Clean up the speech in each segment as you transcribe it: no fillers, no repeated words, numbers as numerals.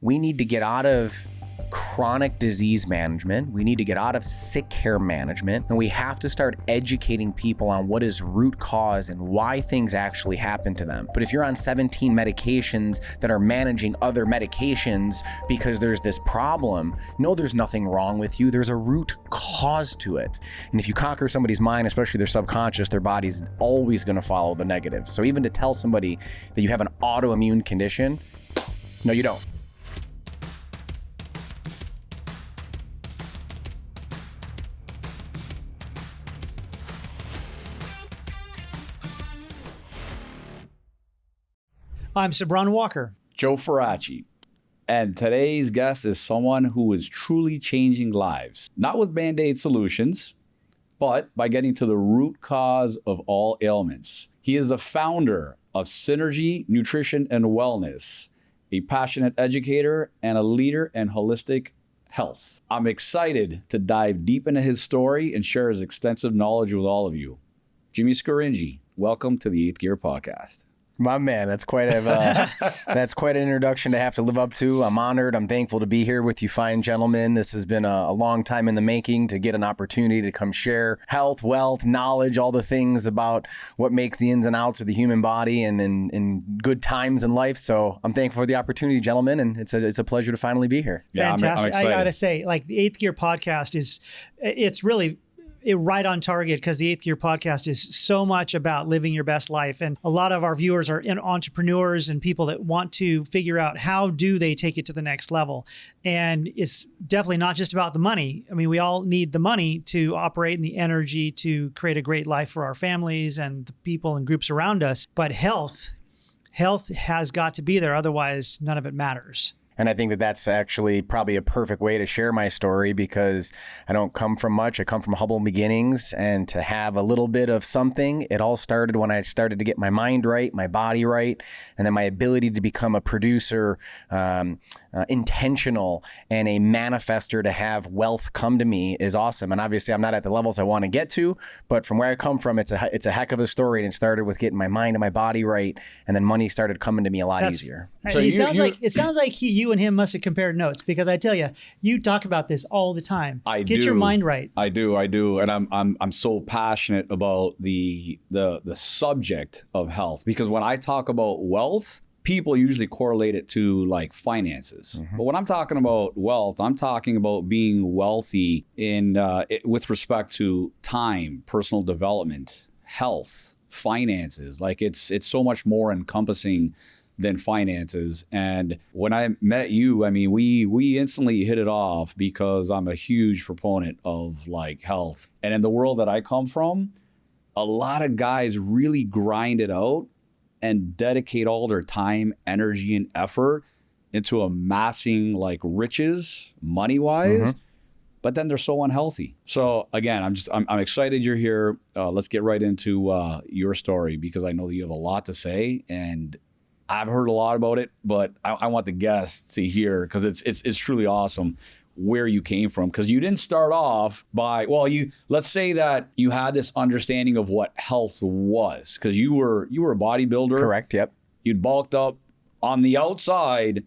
we need to get out of chronic disease management. We need to get out of sick care management, and we have to start educating people on what is root cause and why things actually happen to them. But if you're on 17 medications that are managing other medications because there's this problem, no, there's nothing wrong with you. There's a root cause to it. And if you conquer somebody's mind, especially their subconscious, their body's always going to follow the negatives. So even to tell somebody that you have an autoimmune condition, no, you don't. I'm Sabron Walker. Joe Faraci. And today's guest is someone who is truly changing lives, not with Band-Aid solutions, but by getting to the root cause of all ailments. He is the founder of Synergy Nutrition and Wellness, a passionate educator and a leader in holistic health. I'm excited to dive deep into his story and share his extensive knowledge with all of you. Jimmy Scaringi, welcome to the 8th Gear Podcast. My man, that's quite an introduction to have to live up to. I'm honored. I'm thankful to be here with you fine gentlemen. This has been a long time in the making to get an opportunity to come share health, wealth, knowledge, all the things about what makes the ins and outs of the human body and in good times in life. So I'm thankful for the opportunity, gentlemen, and it's a pleasure to finally be here. Yeah, Fantastic. I'm I gotta say, like the 8th Gear Podcast it's really right on target, because the 8th Gear Podcast is so much about living your best life. And a lot of our viewers are entrepreneurs and people that want to figure out how do they take it to the next level. And it's definitely not just about the money. I mean, we all need the money to operate and the energy to create a great life for our families and the people and groups around us. But health has got to be there. Otherwise, none of it matters. And I think that that's actually probably a perfect way to share my story, because I don't come from much. I come from humble beginnings, and to have a little bit of something, it all started when I started to get my mind right, my body right, and then my ability to become a producer, intentional, and a manifester to have wealth come to me is awesome. And obviously I'm not at the levels I want to get to, but from where I come from, it's a heck of a story. And it started with getting my mind and my body right, and then money started coming to me a lot easier. So it sounds like you and him must have compared notes, because I tell you, you talk about this all the time. Get your mind right. I do, and I'm so passionate about the subject of health, because when I talk about wealth, people usually correlate it to like finances. Mm-hmm. But when I'm talking about wealth, I'm talking about being wealthy with respect to time, personal development, health, finances. Like it's so much more encompassing than finances. And when I met you, I mean, we instantly hit it off, because I'm a huge proponent of like health. And in the world that I come from, a lot of guys really grind it out and dedicate all their time, energy, and effort into amassing like riches, money-wise. Mm-hmm. But then they're so unhealthy. So again, I'm excited you're here. Let's get right into your story, because I know that you have a lot to say, and I've heard a lot about it, but I want the guests to hear, because it's truly awesome where you came from. Because you didn't start off by, let's say that you had this understanding of what health was, because you were a bodybuilder. Correct. Yep. You'd bulked up. On the outside,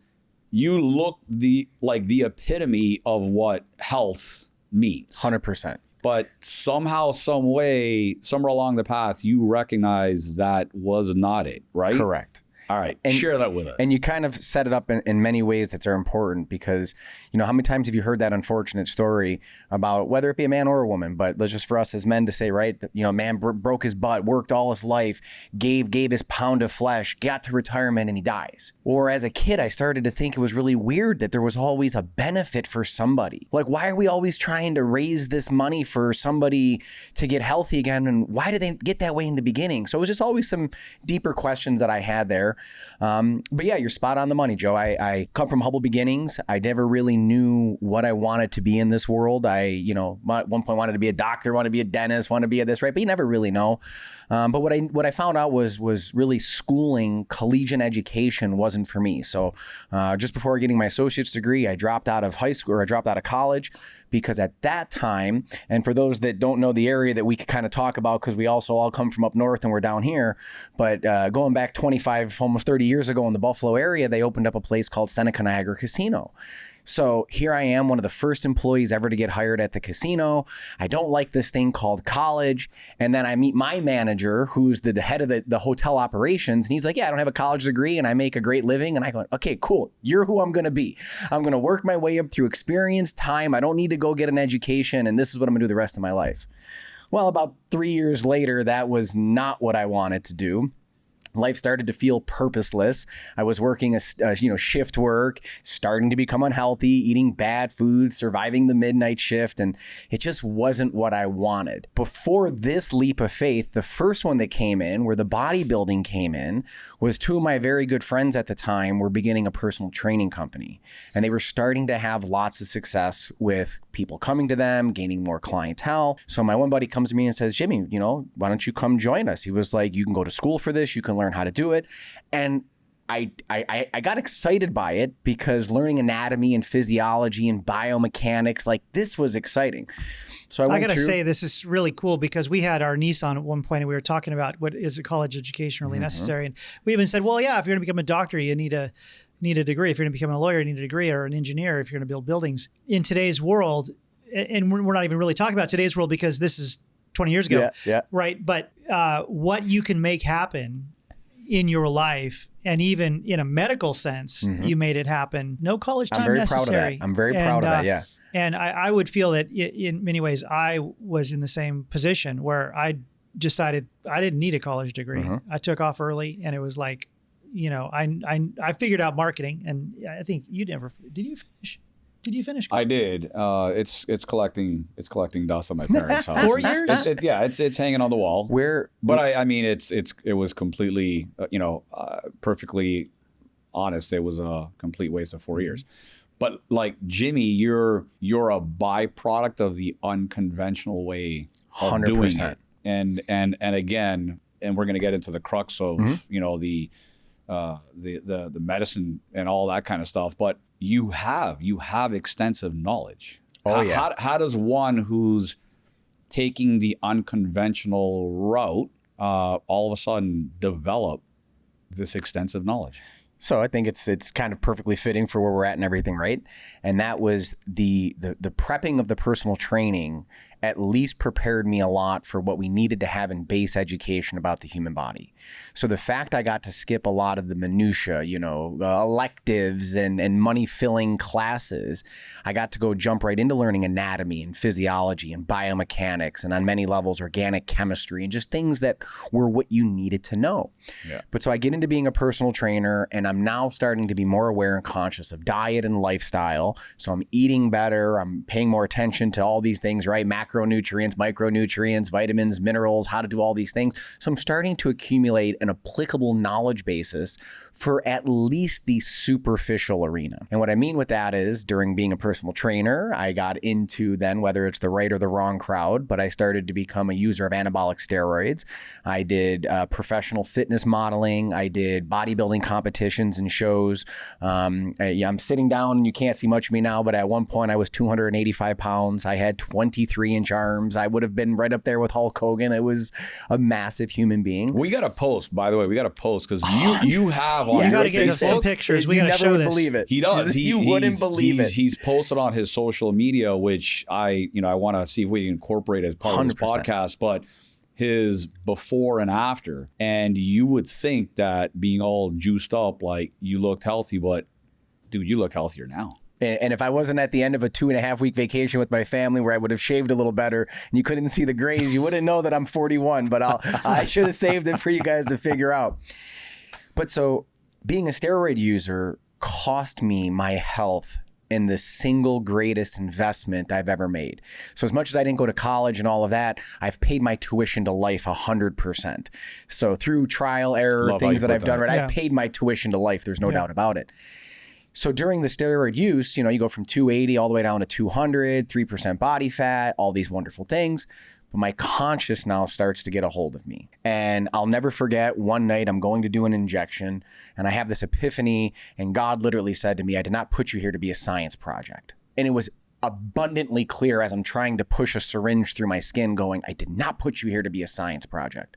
you look the epitome of what health means. 100%. But somehow, some way, somewhere along the path, you recognize that was not it, right? Correct. All right, share that with us. And you kind of set it up in many ways that are important, because, how many times have you heard that unfortunate story about, whether it be a man or a woman, but let's just for us as men to say, right, that, man broke his butt, worked all his life, gave his pound of flesh, got to retirement, and he dies. Or as a kid, I started to think it was really weird that there was always a benefit for somebody. Like, why are we always trying to raise this money for somebody to get healthy again? And why did they get that way in the beginning? So it was just always some deeper questions that I had there. But yeah, you're spot on the money, Joe. I come from humble beginnings. I never really knew what I wanted to be in this world. I, at one point wanted to be a doctor, wanted to be a dentist, wanted to be this, right? But you never really know. But what I found out was really schooling, collegiate education wasn't for me. So just before getting my associate's degree, I dropped out of high school, or I dropped out of college, because at that time, and for those that don't know the area that we could kind of talk about, because we also all come from up north and we're down here, but going back 25, almost almost 30 years ago in the Buffalo area, they opened up a place called Seneca Niagara Casino. So here I am, one of the first employees ever to get hired at the casino. I don't like this thing called college. And then I meet my manager, who's the head of the hotel operations. And he's like, yeah, I don't have a college degree and I make a great living. And I go, okay, cool. You're who I'm going to be. I'm going to work my way up through experience, time. I don't need to go get an education. And this is what I'm going to do the rest of my life. Well, about 3 years later, that was not what I wanted to do. Life started to feel purposeless. I was working shift work, starting to become unhealthy, eating bad food, surviving the midnight shift, and it just wasn't what I wanted. Before this leap of faith, the first one that came in, where the bodybuilding came in, was two of my very good friends at the time were beginning a personal training company, and they were starting to have lots of success with people coming to them, gaining more clientele. So my one buddy comes to me and says, Jimmy, why don't you come join us? He was like, you can go to school for this, you can learn how to do it. And I got excited by it because learning anatomy and physiology and biomechanics, like this was exciting. So I got to say, this is really cool because we had our niece on at one point and we were talking about what is a college education really necessary. And we even said, well, yeah, if you're going to become a doctor, you need a degree. If you're going to become a lawyer, you need a degree, or an engineer if you're going to build buildings. In today's world, and we're not even really talking about today's world because this is 20 years ago, right? But what you can make happen in your life, and even in a medical sense, you made it happen. No college time necessary. I'm very proud of that. Yeah. And I would feel that in many ways, I was in the same position where I decided I didn't need a college degree. I took off early, and it was like, I figured out marketing, and I think you never did. You finish? Did you finish? I did. It's collecting dust on my parents' house. 4 years? It's hanging on the wall. But I mean, it was completely, perfectly honest. It was a complete waste of 4 years. But like Jimmy, you're a byproduct of the unconventional way of 100%. Doing it. And again, and we're going to get into the crux of the medicine and all that kind of stuff, but you have extensive knowledge. How does one who's taking the unconventional route all of a sudden develop this extensive knowledge? So I think it's kind of perfectly fitting for where we're at and everything, right? And that was the prepping of the personal training at least prepared me a lot for what we needed to have in base education about the human body. So the fact I got to skip a lot of the minutia, electives and money-filling classes, I got to go jump right into learning anatomy and physiology and biomechanics and on many levels organic chemistry and just things that were what you needed to know. Yeah. But so I get into being a personal trainer, and I'm now starting to be more aware and conscious of diet and lifestyle. So I'm eating better, I'm paying more attention to all these things, right? Macronutrients, micronutrients, vitamins, minerals, how to do all these things. So I'm starting to accumulate an applicable knowledge basis for at least the superficial arena. And what I mean with that is during being a personal trainer, I got into then, whether it's the right or the wrong crowd, but I started to become a user of anabolic steroids. I did professional fitness modeling. I did bodybuilding competitions and shows. I'm sitting down and you can't see much of me now, but at one point I was 285 pounds. I had 23-inch arms. I would have been right up there with Hulk Hogan. It was a massive human being. We got to post, by the way. We got to post because you have on you your got to get us some pictures. We got to show this. Believe it. He does. You wouldn't believe it. He's posted on his social media, which I want to see if we can incorporate as part 100%. Of this podcast, but his before and after. And you would think that being all juiced up, like you looked healthy, but dude, you look healthier now. And if I wasn't at the end of a 2.5-week vacation with my family where I would have shaved a little better and you couldn't see the grays, you wouldn't know that I'm 41, but I should have saved it for you guys to figure out. But so being a steroid user cost me my health in the single greatest investment I've ever made. So as much as I didn't go to college and all of that, I've paid my tuition to life 100%. So through trial, error, things that I've done, right? Yeah. I've paid my tuition to life. There's no doubt about it. So during the steroid use, you go from 280 all the way down to 200, 3% body fat, all these wonderful things. But my conscious now starts to get a hold of me. And I'll never forget one night I'm going to do an injection and I have this epiphany, and God literally said to me, I did not put you here to be a science project. And it was abundantly clear as I'm trying to push a syringe through my skin going, I did not put you here to be a science project.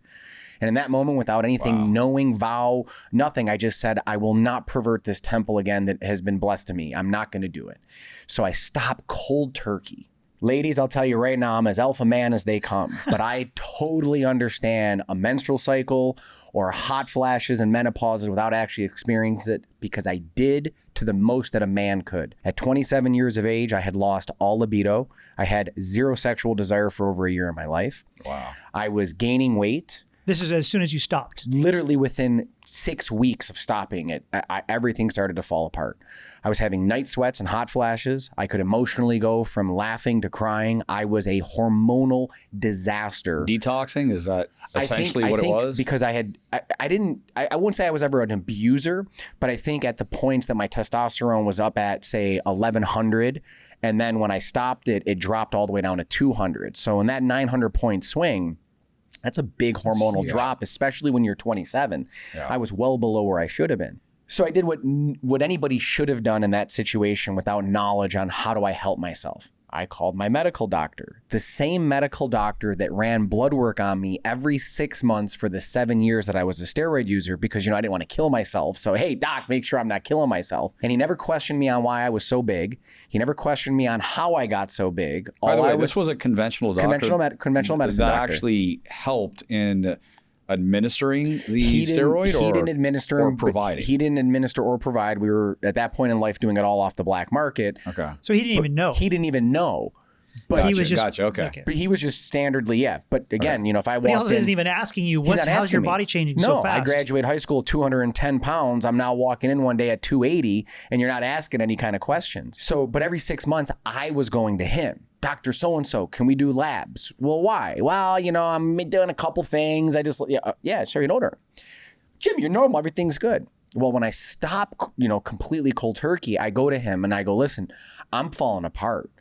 And in that moment, without anything, knowing, vow, nothing, I just said, I will not pervert this temple again that has been blessed to me. I'm not going to do it. So I stopped cold turkey. Ladies, I'll tell you right now, I'm as alpha man as they come, but I totally understand a menstrual cycle or hot flashes and menopauses without actually experiencing it, because I did to the most that a man could. At 27 years of age, I had lost all libido. I had zero sexual desire for over a year in my life. Wow. I was gaining weight. This is as soon as you stopped. Literally within 6 weeks of stopping it, everything started to fall apart. I was having night sweats and hot flashes. I could emotionally go from laughing to crying. I was a hormonal disaster. Detoxing, is that essentially what it was? Because I wouldn't say I was ever an abuser, but I think at the points that my testosterone was up at, say, 1100, and then when I stopped it, it dropped all the way down to 200. So in that 900 point swing, that's a big hormonal drop, especially when you're 27. Yeah. I was well below where I should have been. So I did what anybody should have done in that situation without knowledge on how do I help myself. I called my medical doctor, the same medical doctor that ran blood work on me every 6 months for the 7 years that I was a steroid user, because, I didn't want to kill myself. So, hey, doc, make sure I'm not killing myself. And he never questioned me on why I was so big. He never questioned me on how I got so big. By the way, this was a conventional doctor. Conventional medicine that doctor. Actually helped in administering the steroid, he didn't administer or providing? He didn't administer or provide. We were at that point in life doing it all off the black market. Okay. So he didn't even know. He didn't even know. But he was just gotcha. Okay. But he was just standardly, yeah. But again, if I walked in, but he also isn't even asking you how's your body changing so fast. I graduated high school 210 pounds. I'm now walking in one day at 280, and you're not asking any kind of questions. So, but every 6 months, I was going to him. Dr. So-and-so, can we do labs? Well, why? Well, I'm doing a couple things. I just, yeah, sure, Jim, you're normal. Everything's good. Well, when I stop, completely cold turkey, I go to him and I go, listen, I'm falling apart.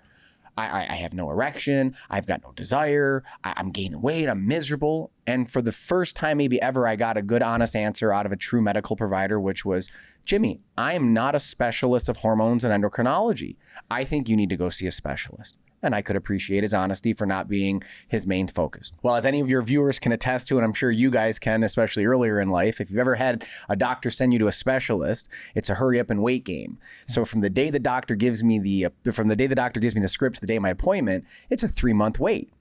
I have no erection. I've got no desire. I'm gaining weight. I'm miserable. And for the first time maybe ever, I got a good, honest answer out of a true medical provider, which was, Jimmy, I am not a specialist of hormones and endocrinology. I think you need to go see a specialist. And I could appreciate his honesty for not being his main focus. Well, as any of your viewers can attest to, and I'm sure you guys can, especially earlier in life, if you've ever had a doctor send you to a specialist, it's a hurry up and wait game. So from the day the doctor gives me the script to the day of my appointment, it's a 3-month wait.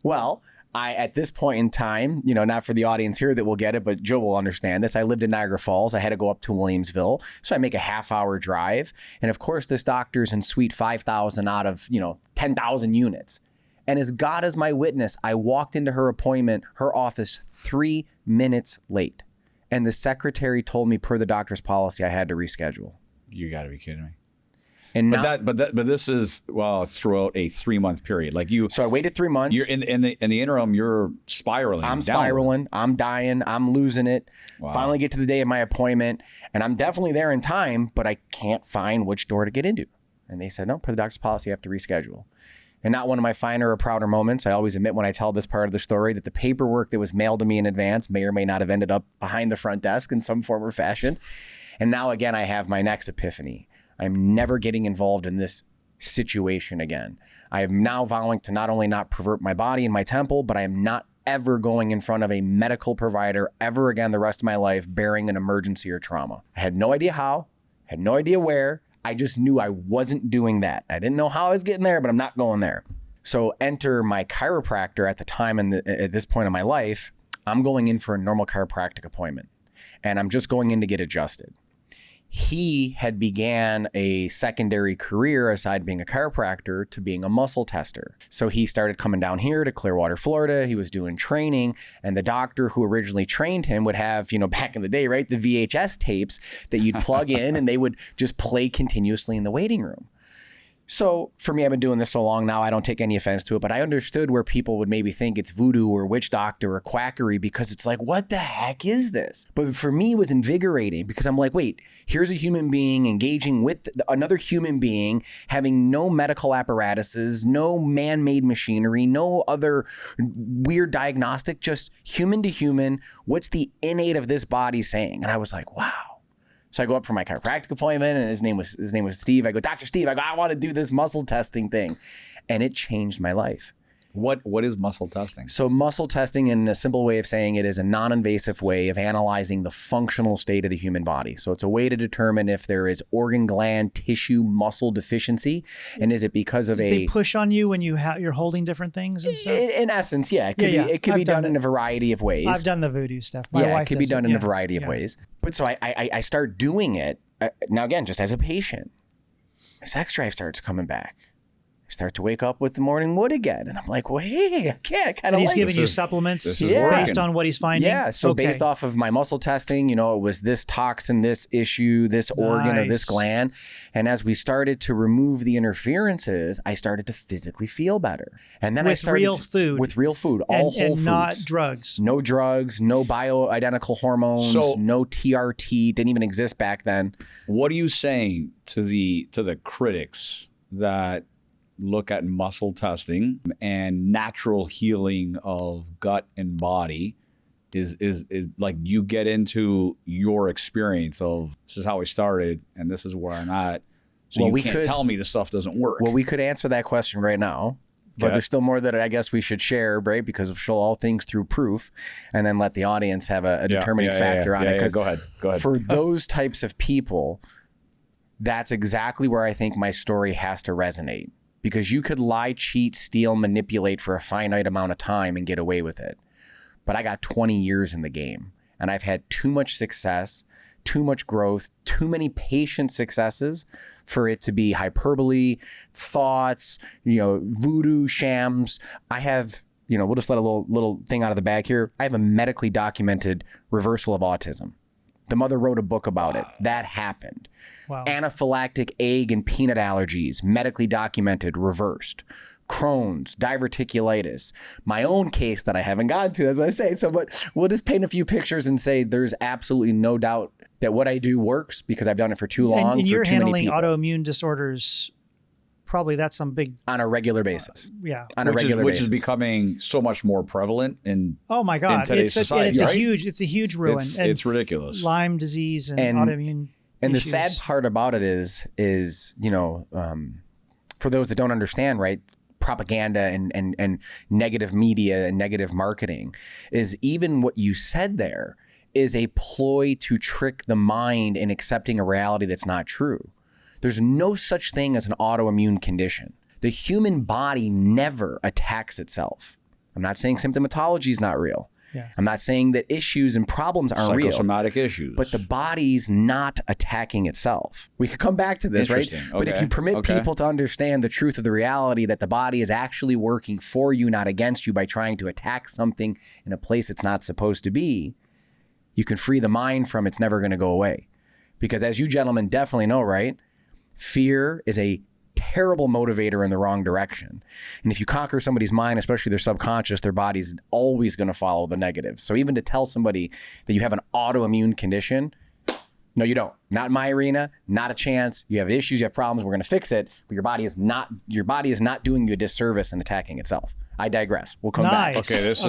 Well, at this point in time, not for the audience here that will get it, but Joe will understand this. I lived in Niagara Falls. I had to go up to Williamsville. So I make a half-hour drive. And of course, this doctor's in suite 5,000 out of, 10,000 units. And as God is my witness, I walked into her office 3 minutes late. And the secretary told me, per the doctor's policy, I had to reschedule. You got to be kidding me. And but this is, it's throughout a 3-month period. So I waited 3 months. You're in the interim, you're spiraling. I'm spiraling. I'm dying. I'm losing it. Wow. Finally get to the day of my appointment, and I'm definitely there in time, but I can't find which door to get into. And they said, no, per the doctor's policy, you have to reschedule. And not one of my finer or prouder moments. I always admit when I tell this part of the story that the paperwork that was mailed to me in advance may or may not have ended up behind the front desk in some form or fashion. And now again, I have my next epiphany. I'm never getting involved in this situation again. I am now vowing to not only not pervert my body and my temple, but I am not ever going in front of a medical provider ever again the rest of my life bearing an emergency or trauma. I had no idea how, had no idea where. I just knew I wasn't doing that. I didn't know how I was getting there, but I'm not going there. So enter my chiropractor at the time at this point in my life. I'm going in for a normal chiropractic appointment, and I'm just going in to get adjusted. He had began a secondary career aside being a chiropractor to being a muscle tester. So he started coming down here to Clearwater, Florida. He was doing training, and the doctor who originally trained him would have, back in the day, right, the VHS tapes that you'd plug in and they would just play continuously in the waiting room. So for me, I've been doing this so long now, I don't take any offense to it, but I understood where people would maybe think it's voodoo or witch doctor or quackery, because it's like, what the heck is this? But for me, it was invigorating because I'm like, wait, here's a human being engaging with another human being, having no medical apparatuses, no man-made machinery, no other weird diagnostic, just human to human. What's the innate of this body saying? And I was like, wow. So I go up for my chiropractic appointment, and his name was Steve. I go, Dr. Steve, I want to do this muscle testing thing. And it changed my life. What is muscle testing? So muscle testing, in a simple way of saying it, is a non-invasive way of analyzing the functional state of the human body. So it's a way to determine if there is organ, gland, tissue, muscle deficiency, and is it because of They push on you when you're holding different things and stuff? In essence, yeah. It could be done in a variety of ways. I've done the voodoo stuff. My wife it could be does done in a variety of ways. But so I start doing it, now again, just as a patient. My sex drive starts coming back. I start to wake up with the morning wood again. And I'm like, well, hey, I can't kind of he's giving you supplements based on what he's finding? Yeah. So based off of my muscle testing, it was this toxin, this issue, this organ or this gland. And as we started to remove the interferences, I started to physically feel better. And then with I started real food. With real food, all whole foods. Not drugs. No drugs, no bioidentical hormones, no TRT, didn't even exist back then. What are you saying to the critics that look at muscle testing and natural healing of gut and body is like, you get into your experience of, this is how I started and this is where I'm at. So you can't tell me this stuff doesn't work. Well, we could answer that question right now, but there's still more that I guess we should share, right? Because we'll show all things through proof and then let the audience have a determining factor on it. Yeah, go ahead. For those types of people, that's exactly where I think my story has to resonate. Because you could lie, cheat, steal, manipulate for a finite amount of time and get away with it. But I got 20 years in the game and I've had too much success, too much growth, too many patient successes for it to be hyperbole, thoughts, voodoo, shams. I have, we'll just let a little thing out of the bag here. I have a medically documented reversal of autism. The mother wrote a book about it. That happened. Wow. Anaphylactic egg and peanut allergies, medically documented, reversed. Crohn's, diverticulitis. My own case that I haven't gotten to, that's what I say. So, but we'll just paint a few pictures and say there's absolutely no doubt that what I do works because I've done it for too long. And you're handling autoimmune disorders. Probably that's some big on a regular basis. Which is becoming so much more prevalent in my God, in today's society. It's a huge ruin. It's ridiculous. Lyme disease and autoimmune. And issues. The sad part about it is for those that don't understand, right? Propaganda and negative media and negative marketing is even what you said there is a ploy to trick the mind in accepting a reality that's not true. There's no such thing as an autoimmune condition. The human body never attacks itself. I'm not saying symptomatology is not real. Yeah. I'm not saying that issues and problems aren't real. Psychosomatic issues. But the body's not attacking itself. We could come back to this, right? But if you permit people to understand the truth of the reality that the body is actually working for you, not against you, by trying to attack something in a place it's not supposed to be, you can free the mind from it's never going to go away. Because as you gentlemen definitely know, right? Fear is a terrible motivator in the wrong direction. And if you conquer somebody's mind, especially their subconscious, their body's always going to follow the negative. So even to tell somebody that you have an autoimmune condition, no, you don't. Not in my arena, not a chance. You have issues, you have problems, we're going to fix it, but your body is not doing you a disservice and attacking itself. I digress. We'll come back. Okay, this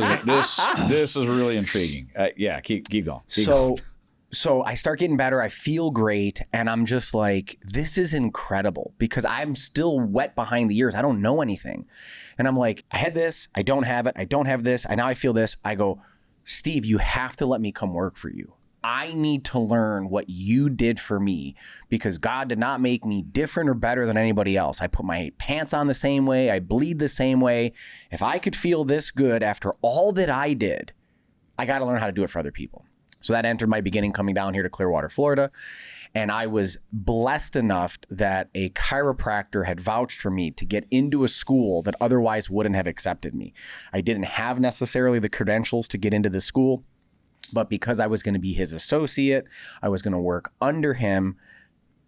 is really intriguing. Keep going. So I start getting better. I feel great. And I'm just like, this is incredible because I'm still wet behind the ears. I don't know anything. And I'm like, I had this. I don't have it. I don't have this. Now I feel this. I go, Steve, you have to let me come work for you. I need to learn what you did for me because God did not make me different or better than anybody else. I put my pants on the same way. I bleed the same way. If I could feel this good after all that I did, I got to learn how to do it for other people. So that entered my beginning coming down here to Clearwater, Florida. And I was blessed enough that a chiropractor had vouched for me to get into a school that otherwise wouldn't have accepted me. I didn't have necessarily the credentials to get into the school, but because I was going to be his associate, I was going to work under him,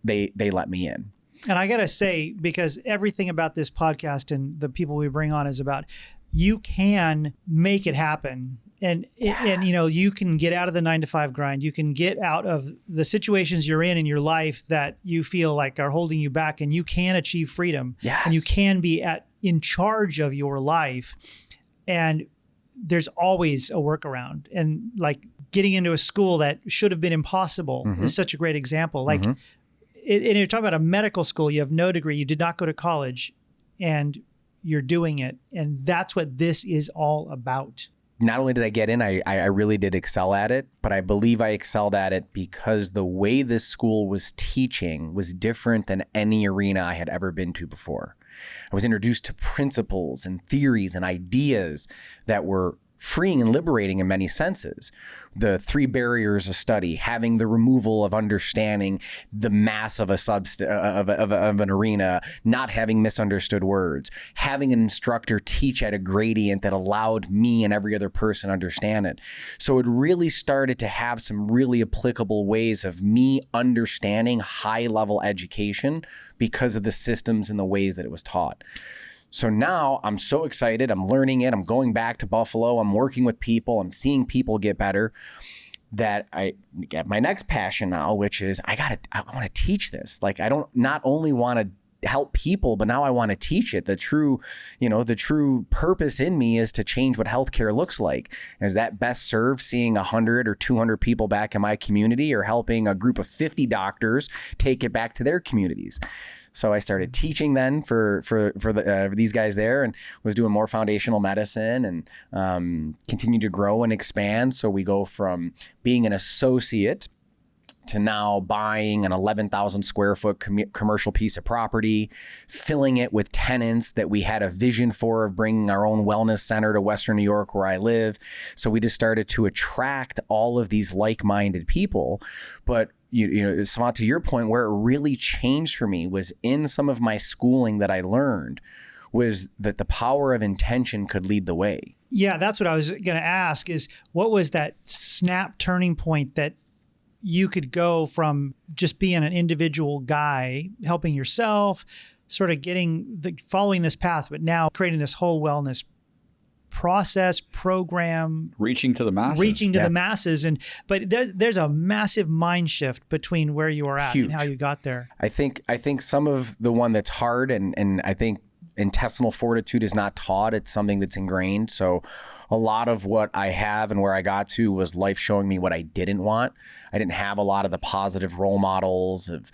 they let me in. And I got to say, because everything about this podcast and the people we bring on is about, you can make it happen. And you can get out of the 9-to-5 grind. You can get out of the situations you're in your life that you feel like are holding you back, and you can achieve freedom. Yes. And you can be in charge of your life. And there's always a workaround. And like getting into a school that should have been impossible is such a great example. Like, and you're talking about a medical school. You have no degree. You did not go to college, and you're doing it. And that's what this is all about. Not only did I get in, I really did excel at it, but I believe I excelled at it because the way this school was teaching was different than any arena I had ever been to before. I was introduced to principles and theories and ideas that were freeing and liberating in many senses. The 3 barriers of study, having the removal of understanding the mass of of an arena, not having misunderstood words, having an instructor teach at a gradient that allowed me and every other person to understand it. So it really started to have some really applicable ways of me understanding high-level education because of the systems and the ways that it was taught. So now I'm so excited. I'm learning it. I'm going back to Buffalo. I'm working with people. I'm seeing people get better, that I get my next passion now, which is I want to teach this. Like, I don't not only want to help people, but now I want to teach it. The true purpose in me is to change what healthcare looks like. Is that best served seeing 100 or 200 people back in my community, or helping a group of 50 doctors take it back to their communities? So I started teaching then for these guys there, and was doing more foundational medicine, and continued to grow and expand. So we go from being an associate to now buying an 11,000 square foot commercial piece of property, filling it with tenants that we had a vision for, of bringing our own wellness center to Western New York where I live. So we just started to attract all of these like-minded people. But Savant, to your point, where it really changed for me was in some of my schooling that I learned was that the power of intention could lead the way. Yeah, that's what I was going to ask, is what was that snap turning point that you could go from just being an individual guy, helping yourself, sort of following this path, but now creating this whole wellness process, program, reaching to the masses. But there's a massive mind shift between where you are at and how you got there. I think some of the one that's hard, and I think intestinal fortitude is not taught. It's something that's ingrained. So a lot of what I have and where I got to was life showing me what I didn't want. I didn't have a lot of the positive role models of,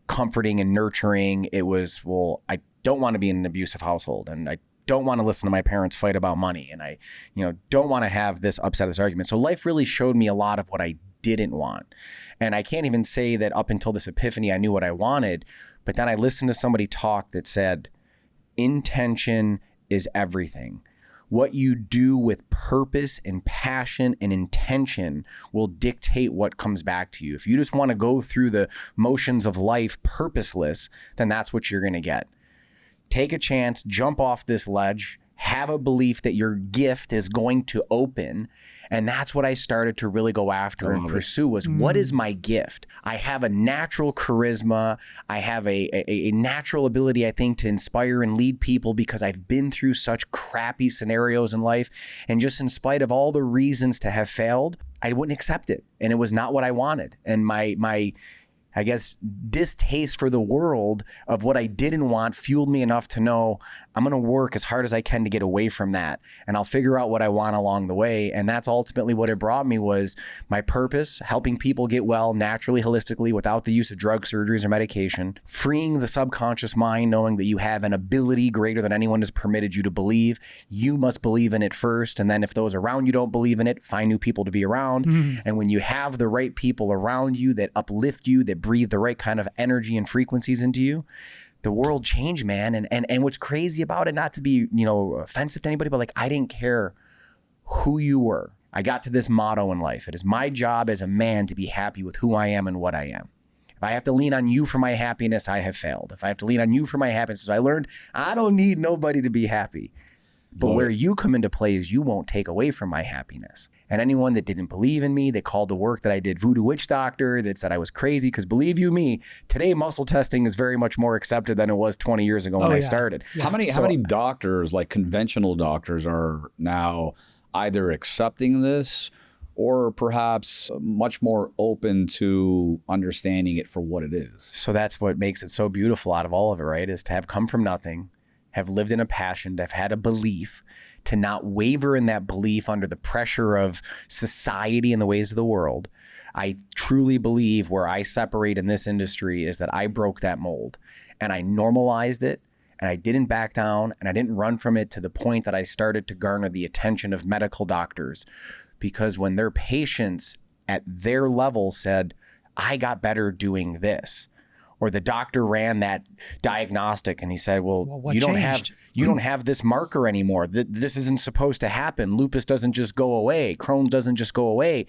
comforting and nurturing. It was, well, I don't want to be in an abusive household, and I don't want to listen to my parents fight about money, and I, don't want to have this argument. So life really showed me a lot of what I didn't want. And I can't even say that up until this epiphany, I knew what I wanted, but then I listened to somebody talk that said, intention is everything. What you do with purpose and passion and intention will dictate what comes back to you. If you just want to go through the motions of life purposeless, then that's what you're going to get. Take a chance, jump off this ledge, have a belief that your gift is going to open. And that's what I started to really go after and pursue was, what is my gift? I have a natural charisma. I have a natural ability, I think, to inspire and lead people because I've been through such crappy scenarios in life. And just in spite of all the reasons to have failed, I wouldn't accept it. And it was not what I wanted. And my I guess, distaste for the world of what I didn't want fueled me enough to know I'm going to work as hard as I can to get away from that. And I'll figure out what I want along the way. And that's ultimately what it brought me, was my purpose, helping people get well naturally, holistically, without the use of drug, surgeries, or medication, freeing the subconscious mind, knowing that you have an ability greater than anyone has permitted you to believe. You must believe in it first. And then if those around you don't believe in it, find new people to be around. And when you have the right people around you that uplift you, that breathe the right kind of energy and frequencies into you, the world changed, man. And what's crazy about it, not to be, offensive to anybody, but like, I didn't care who you were. I got to this motto in life. It is my job as a man to be happy with who I am and what I am. If I have to lean on you for my happiness, I have failed. If I have to lean on you for my happiness, I learned I don't need nobody to be happy. But where you come into play is you won't take away from my happiness. And anyone that didn't believe in me, that called the work that I did voodoo witch doctor, that said I was crazy, because believe you me, today muscle testing is very much more accepted than it was 20 years ago when I started. Yeah. How many doctors, like conventional doctors, are now either accepting this or perhaps much more open to understanding it for what it is? So that's what makes it so beautiful out of all of it, right? Is to have come from nothing, have lived in a passion, to have had a belief, to not waver in that belief under the pressure of society and the ways of the world. I truly believe where I separate in this industry is that I broke that mold and I normalized it And I didn't back down, and I didn't run from it to the point that I started to garner the attention of medical doctors. Because when their patients at their level said, I got better doing this, or the doctor ran that diagnostic and he said, well what you don't changed? have this marker anymore. This isn't supposed to happen. Lupus doesn't just go away. Crohn's doesn't just go away.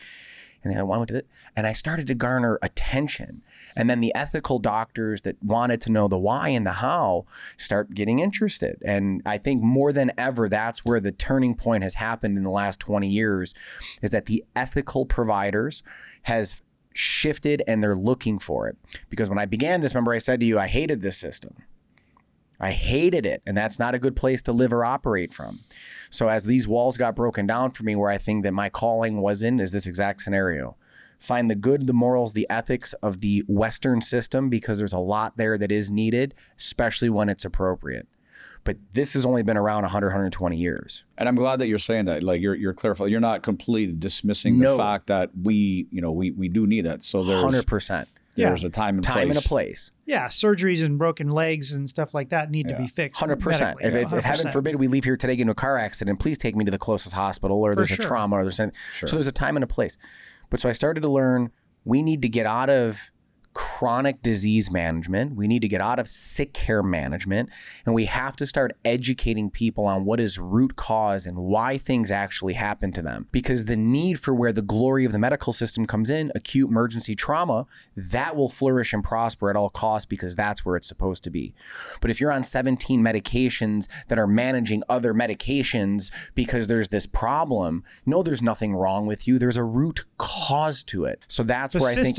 And then I went to it, and I started to garner attention. And then the ethical doctors that wanted to know the why and the how start getting interested. And I think more than ever, that's where the turning point has happened in the last 20 years, is that the ethical providers has shifted and they're looking for it. Because when I began this, remember I said to you, I hated this system. I hated it. And that's not a good place to live or operate from. So as these walls got broken down for me, where I think that my calling was in is this exact scenario. Find the good, the morals, the ethics of the Western system, because there's a lot there that is needed, especially when it's appropriate. But this has only been around 100, 120 years. And I'm glad that you're saying that. Like you're clarifying. You're not completely dismissing the fact that we do need that. So there's 100%. There's a time and and a place. Yeah, surgeries and broken legs and stuff like that need to be fixed. 100%. If heaven forbid we leave here today, get into a car accident, please take me to the closest hospital, or there's a trauma, or there's something. So there's a time and a place. But so I started to learn we need to get out of chronic disease management. We need to get out of sick care management, and we have to start educating people on what is root cause and why things actually happen to them. Because the need for where the glory of the medical system comes in, acute emergency trauma, that will flourish and prosper at all costs, because that's where it's supposed to be. But if you're on 17 medications that are managing other medications because there's this problem, no, there's nothing wrong with you. There's a root cause to it. So that's where I think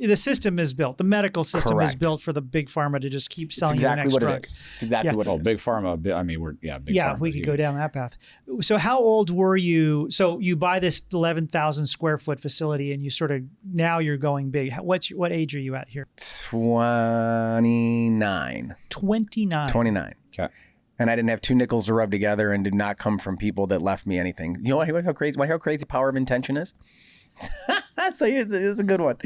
the system is built. The medical system is Correct. built for the big pharma to just keep selling exactly you the what next it drug. is. It's exactly what it is. big pharma. I mean, big pharma We is could go huge. down that path. So how old were you? So you buy this 11,000 square foot facility, and you sort of, now you're going big. What age are you at here? 29. 29. Okay. And I didn't have two nickels to rub together, and did not come from people that left me anything. You know how crazy power of intention is? So this is a good one.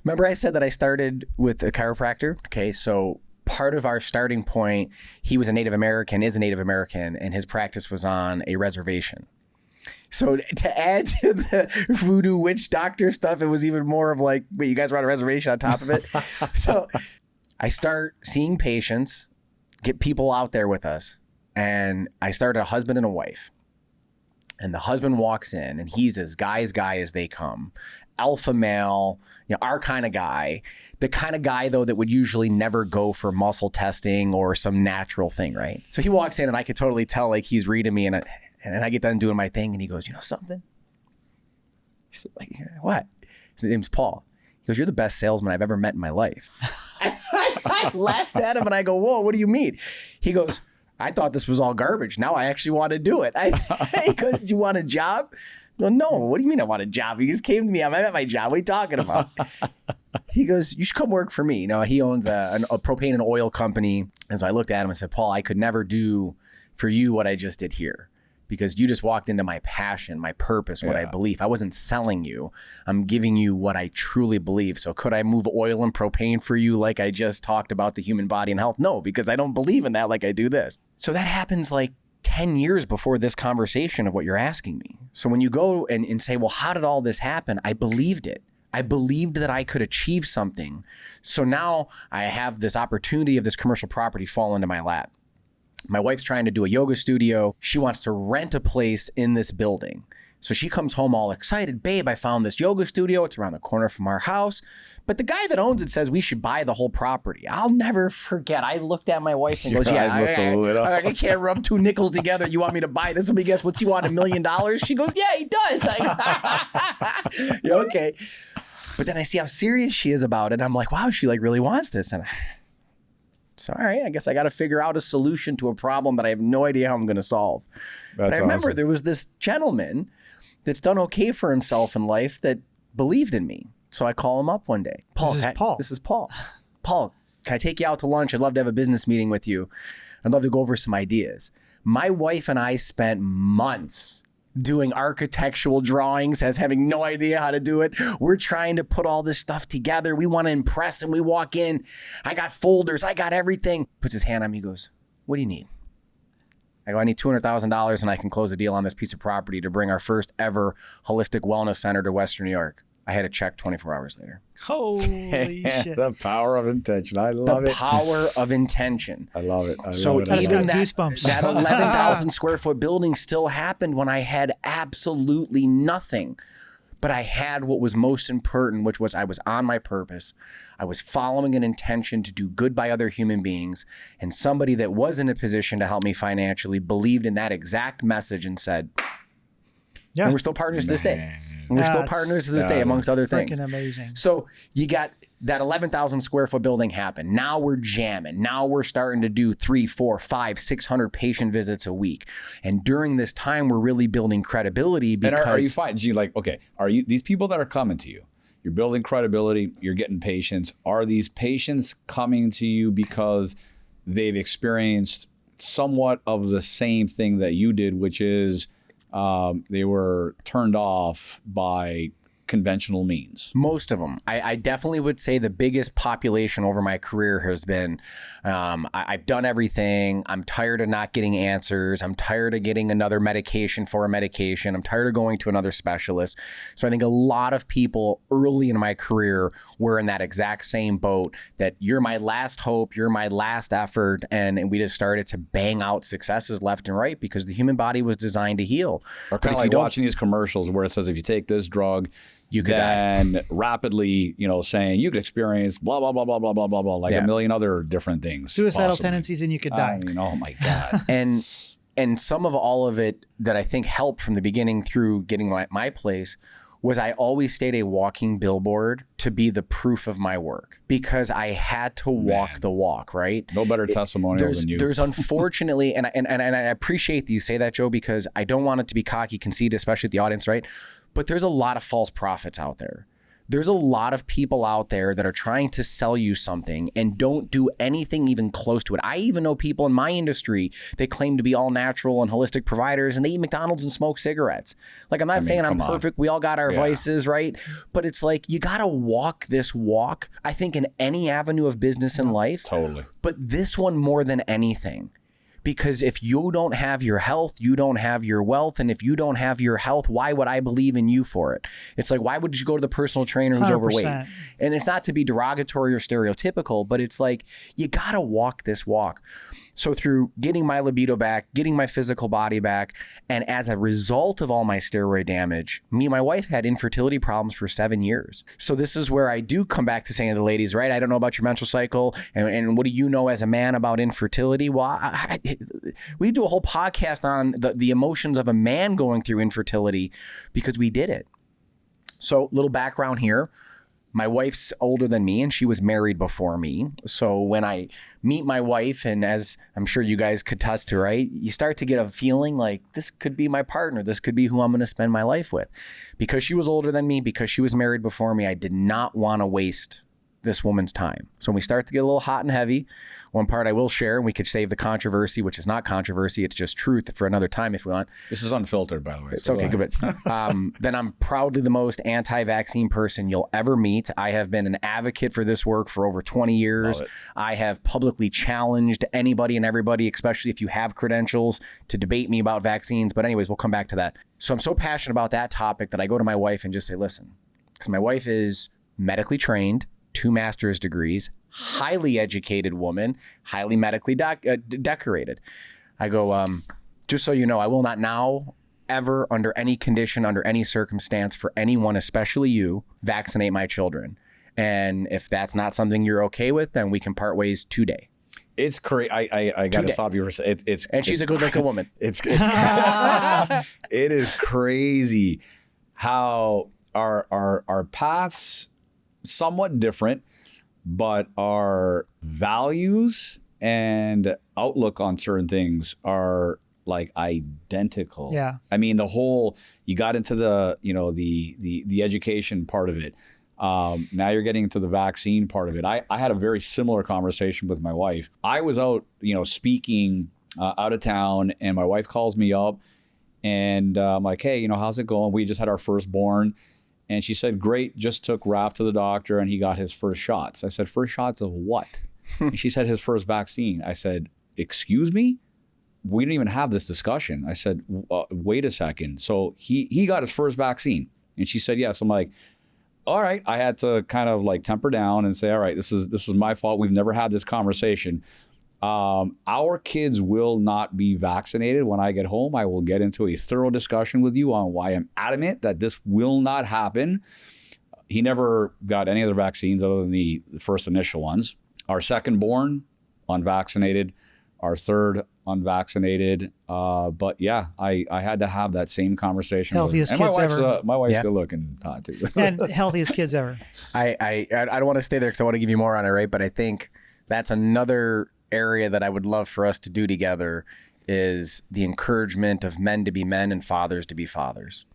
Remember I said that I started with a chiropractor? Okay, so part of our starting point, he was a Native American, is a Native American, and his practice was on a reservation. So to add to the voodoo witch doctor stuff, it was even more of like, wait, you guys were on a reservation on top of it? So I start seeing patients, get people out there with us, and I started a husband and a wife. And the husband walks in, and he's as guy's guy as they come. Alpha male, our kind of guy. The kind of guy, though, that would usually never go for muscle testing or some natural thing, right? So he walks in, and I could totally tell, like, he's reading me, and I get done doing my thing, and he goes, you know something? He's like, what? His name's Paul. He goes, you're the best salesman I've ever met in my life. I laughed at him, and I go, whoa, what do you mean? He goes, I thought this was all garbage. Now I actually want to do it. He goes, do you want a job? Well, no. What do you mean I want a job? He just came to me. I'm at my job. What are you talking about? He goes, you should come work for me. He owns a propane and oil company. And so I looked at him and said, Paul, I could never do for you what I just did here, because you just walked into my passion, my purpose, what I believe. I wasn't selling you. I'm giving you what I truly believe. So could I move oil and propane for you like I just talked about the human body and health? No, because I don't believe in that like I do this. So that happens like 10 years before this conversation of what you're asking me. So when you go and say, well, how did all this happen? I believed it. I believed that I could achieve something. So now I have this opportunity of this commercial property fall into my lap. My wife's trying to do a yoga studio. She wants to rent a place in this building. So she comes home all excited. Babe, I found this yoga studio. It's around the corner from our house. But the guy that owns it says we should buy the whole property. I'll never forget. I looked at my wife and goes, yeah, I can't rub two nickels together. You want me to buy this? Let me guess, what's he want, $1 million? She goes, yeah, he does. Yeah, okay. But then I see how serious she is about it. I'm like, wow, she like really wants this. And so, all right, I guess I got to figure out a solution to a problem that I have no idea how I'm going to solve. But I remember there was this gentleman that's done okay for himself in life that believed in me. So I call him up one day. Paul, This is Paul. Paul, can I take you out to lunch? I'd love to have a business meeting with you. I'd love to go over some ideas. My wife and I spent months doing architectural drawings, as having no idea how to do it. We're trying to put all this stuff together. We want to impress, and we walk in. I got folders. I got everything. Puts his hand on me, goes, what do you need? I go, I need $200,000 and I can close a deal on this piece of property to bring our first ever holistic wellness center to Western New York. I had a check 24 hours later. Holy shit. The power of intention. I love it. The power of intention. I love it. So I just even got goosebumps. that 11,000 square foot building still happened when I had absolutely nothing. But I had what was most important, which was I was on my purpose. I was following an intention to do good by other human beings. And somebody that was in a position to help me financially believed in that exact message and said, Yeah. and we're still partners to this day. And we're still That's- partners to this day, amongst other things. Freaking amazing. So you got that 11,000 square foot building happen. Now we're jamming. Now we're starting to do 300, 400, 500, 600 patient visits a week. And during this time, we're really building credibility because. And are you fine? Do you like, okay, are you, these people that are coming to you, you're building credibility, you're getting patients. Are these patients coming to you because they've experienced somewhat of the same thing that you did, which is they were turned off by conventional means? Most of them. I definitely would say the biggest population over my career has been, I've done everything. I'm tired of not getting answers. I'm tired of getting another medication for a medication. I'm tired of going to another specialist. So I think a lot of people early in my career were in that exact same boat, that you're my last hope, you're my last effort. And we just started to bang out successes left and right because the human body was designed to heal. Or kind of like watching these commercials where it says, if you take this drug, you could then rapidly, saying you could experience blah, blah, blah, blah, blah, blah, blah, blah, like a million other different things. Suicidal possibly. tendencies and you could die. I mean, oh my God. And some of all of it that I think helped from the beginning through getting my place was I always stayed a walking billboard to be the proof of my work because I had to walk the walk, right? No better testimonial than you. There's unfortunately, and I appreciate that you say that, Joe, because I don't want it to be cocky, conceited, especially at the audience, right? But there's a lot of false prophets out there. There's a lot of people out there that are trying to sell you something and don't do anything even close to it. I even know people in my industry that claim to be all natural and holistic providers, and they eat McDonald's and smoke cigarettes. Like, I'm not saying I'm perfect. We all got our vices, right? But it's like, you got to walk this walk, I think, in any avenue of business in life. Totally. But this one more than anything. Because if you don't have your health, you don't have your wealth. And if you don't have your health, why would I believe in you for it? It's like, why would you go to the personal trainer who's 100%. overweight? And it's not to be derogatory or stereotypical, but it's like, you got to walk this walk. So through getting my libido back, getting my physical body back, and as a result of all my steroid damage, me and my wife had infertility problems for 7 years. So this is where I do come back to saying to the ladies, right? I don't know about your menstrual cycle, and what do you know as a man about infertility? Well, we do a whole podcast on the emotions of a man going through infertility because we did it. So little background here. My wife's older than me and she was married before me. So when I meet my wife, and as I'm sure you guys could attest to, right, you start to get a feeling like this could be my partner. This could be who I'm going to spend my life with. Because she was older than me, because she was married before me, I did not want to waste this woman's time. So when we start to get a little hot and heavy, one part I will share, and we could save the controversy, which is not controversy, it's just truth, for another time if we want. This is unfiltered, by the way. It's okay, good. Then I'm proudly the most anti-vaccine person you'll ever meet. I have been an advocate for this work for over 20 years. I have publicly challenged anybody and everybody, especially if you have credentials, to debate me about vaccines. But anyways, we'll come back to that. So I'm so passionate about that topic that I go to my wife and just say, listen, because my wife is medically trained, 2 master's degrees, highly educated woman, highly medically decorated. I go, just so you know, I will not now ever, under any condition, under any circumstance, for anyone, especially you, vaccinate my children. And if that's not something you're okay with, then we can part ways today. It's crazy. I got to stop you for a second. And she's a good-looking woman. It is crazy how our paths somewhat different, but our values and outlook on certain things are like identical. Yeah. I mean, you got into the education part of it. Now you're getting into the vaccine part of it. I had a very similar conversation with my wife. I was out, speaking out of town, and my wife calls me up, and I'm like, hey, how's it going? We just had our firstborn. And she said, great, just took Raph to the doctor and he got his first shots. I said, first shots of what? And she said, his first vaccine. I said, excuse me? We didn't even have this discussion. I said, wait a second. So he got his first vaccine. And she said, yes. I'm like, all right. I had to kind of like temper down and say, all right, this is my fault. We've never had this conversation. Our kids will not be vaccinated. When I get home, I will get into a thorough discussion with you on why I'm adamant that this will not happen. He never got any other vaccines other than the first initial ones. Our second born, unvaccinated. Our third, unvaccinated. But yeah, I had to have that same conversation. Healthiest with her. kids ever. My wife's good looking, too. And healthiest kids ever. I don't want to stay there because I want to give you more on it, right? But I think that's another area that I would love for us to do together is the encouragement of men to be men and fathers to be fathers.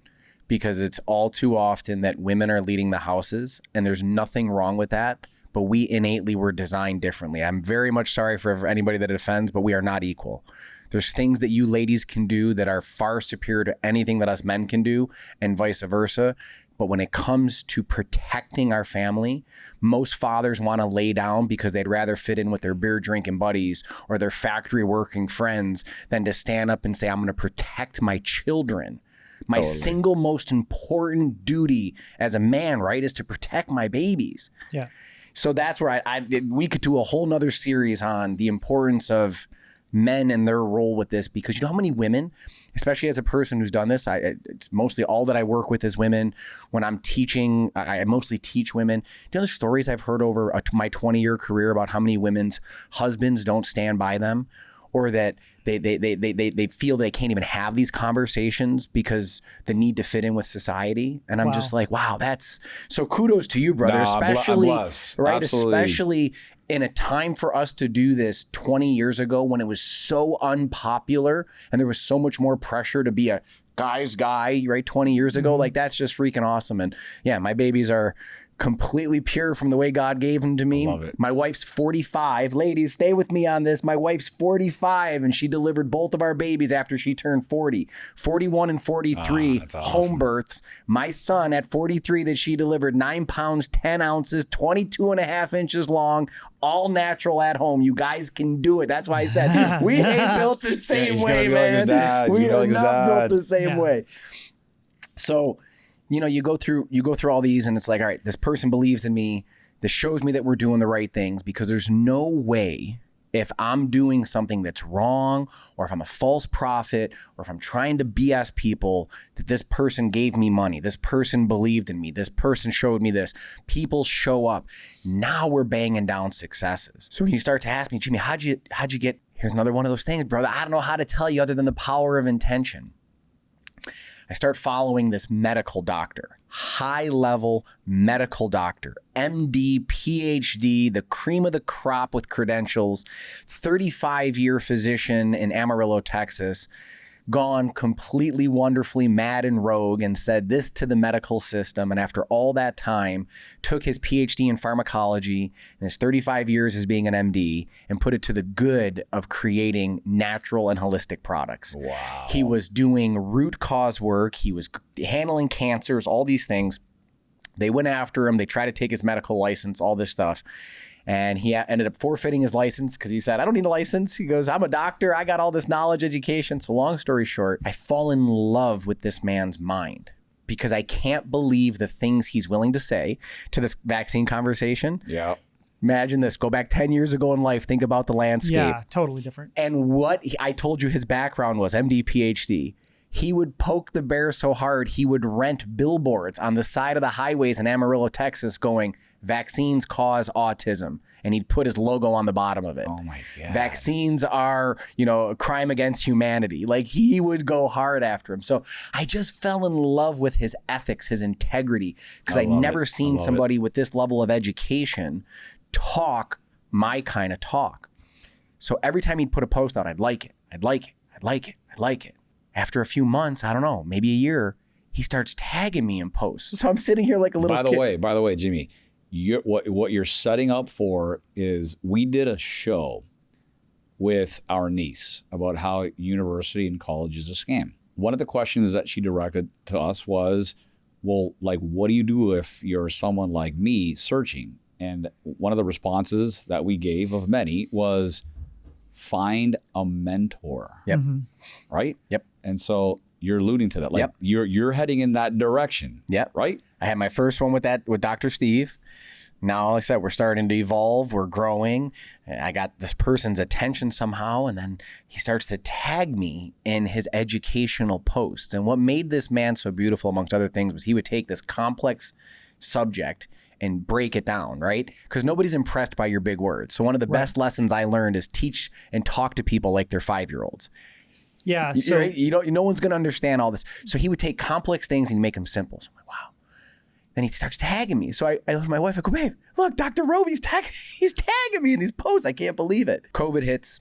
Because it's all too often that women are leading the houses, and there's nothing wrong with that, but we innately were designed differently. I'm very much sorry for anybody that it offends, but we are not equal. There's things that you ladies can do that are far superior to anything that us men can do, and vice versa. But when it comes to protecting our family, most fathers want to lay down because they'd rather fit in with their beer drinking buddies or their factory working friends than to stand up and say, I'm going to protect my children. My single most important duty as a man, right, is to protect my babies. Yeah. So that's where we could do a whole nother series on the importance of men and their role with this, because you know how many women, especially as a person who's done this, it's mostly all that I work with is women. When I'm teaching, I mostly teach women. You know the stories I've heard over my 20-year career about how many women's husbands don't stand by them, or that they feel they can't even have these conversations because the need to fit in with society. And I'm just like, wow, that's so kudos to you, brother. Especially, right? Absolutely. Especially in a time for us to do this 20 years ago when it was so unpopular and there was so much more pressure to be a guy's guy, right? 20 years ago, like that's just freaking awesome. And yeah, my babies are completely pure from the way God gave them to me. Love it. My wife's 45. Ladies, stay with me on this. My wife's 45 and she delivered both of our babies after she turned 40. 41 and 43 that's awesome. home births. My son at 43 that she delivered 9 pounds, 10 ounces, 22 and a half inches long, all natural at home. You guys can do it. That's why I said we ain't built the same way, man. We are not built the same way. So, you know, you go through all these and it's like, all right, this person believes in me. This shows me that we're doing the right things, because there's no way if I'm doing something that's wrong, or if I'm a false prophet, or if I'm trying to BS people, that this person gave me money. This person believed in me. This person showed me this. People show up. Now we're banging down successes. So when you start to ask me, Jimmy, how'd you get, here's another one of those things, brother. I don't know how to tell you other than the power of intention. I start following this medical doctor, high-level medical doctor, MD, PhD, the cream of the crop with credentials, 35-year physician in Amarillo, Texas, gone completely wonderfully mad and rogue and said this to the medical system. And after all that time, took his PhD in pharmacology and his 35 years as being an MD and put it to the good of creating natural and holistic products. Wow. He was doing root cause work. He was handling cancers, all these things. They went after him. They tried to take his medical license, all this stuff. And he ended up forfeiting his license because he said, I don't need a license. He goes, I'm a doctor. I got all this knowledge, education. So long story short, I fall in love with this man's mind because I can't believe the things he's willing to say to this vaccine conversation. Yeah. Imagine this. Go back 10 years ago in life. Think about the landscape. Yeah, totally different. And what I told you his background was, MD, PhD. He would poke the bear so hard, he would rent billboards on the side of the highways in Amarillo, Texas, going, vaccines cause autism. And he'd put his logo on the bottom of it. Oh my God. Vaccines are, a crime against humanity. Like, he would go hard after him. So I just fell in love with his ethics, his integrity, because I'd never seen somebody with this level of education talk my kind of talk. So every time he'd put a post out, I'd like it. I'd like it. I'd like it. I'd like it. After a few months, I don't know, maybe a year, he starts tagging me in posts. So I'm sitting here like a little kid. By the way, Jimmy, what you're setting up for is, we did a show with our niece about how university and college is a scam. One of the questions that she directed to us was, well, like, what do you do if you're someone like me searching? And one of the responses that we gave of many was, find a mentor. Yep. Right? Yep. And so you're alluding to that. Like Yep. you're heading in that direction. Yep. Right? I had my first one with Dr. Steve. Now, like I said, we're starting to evolve. We're growing. I got this person's attention somehow, and then he starts to tag me in his educational posts. And what made this man so beautiful, amongst other things, was he would take this complex subject and break it down, right? Because nobody's impressed by your big words. So one of the best lessons I learned is teach and talk to people like they're 5-year-olds. Yeah. So no one's going to understand all this. So he would take complex things and make them simple. So I'm like, wow. Then he starts tagging me. So I look at my wife, I go, babe, look, Dr. Roby's he's tagging me in these posts. I can't believe it. COVID hits.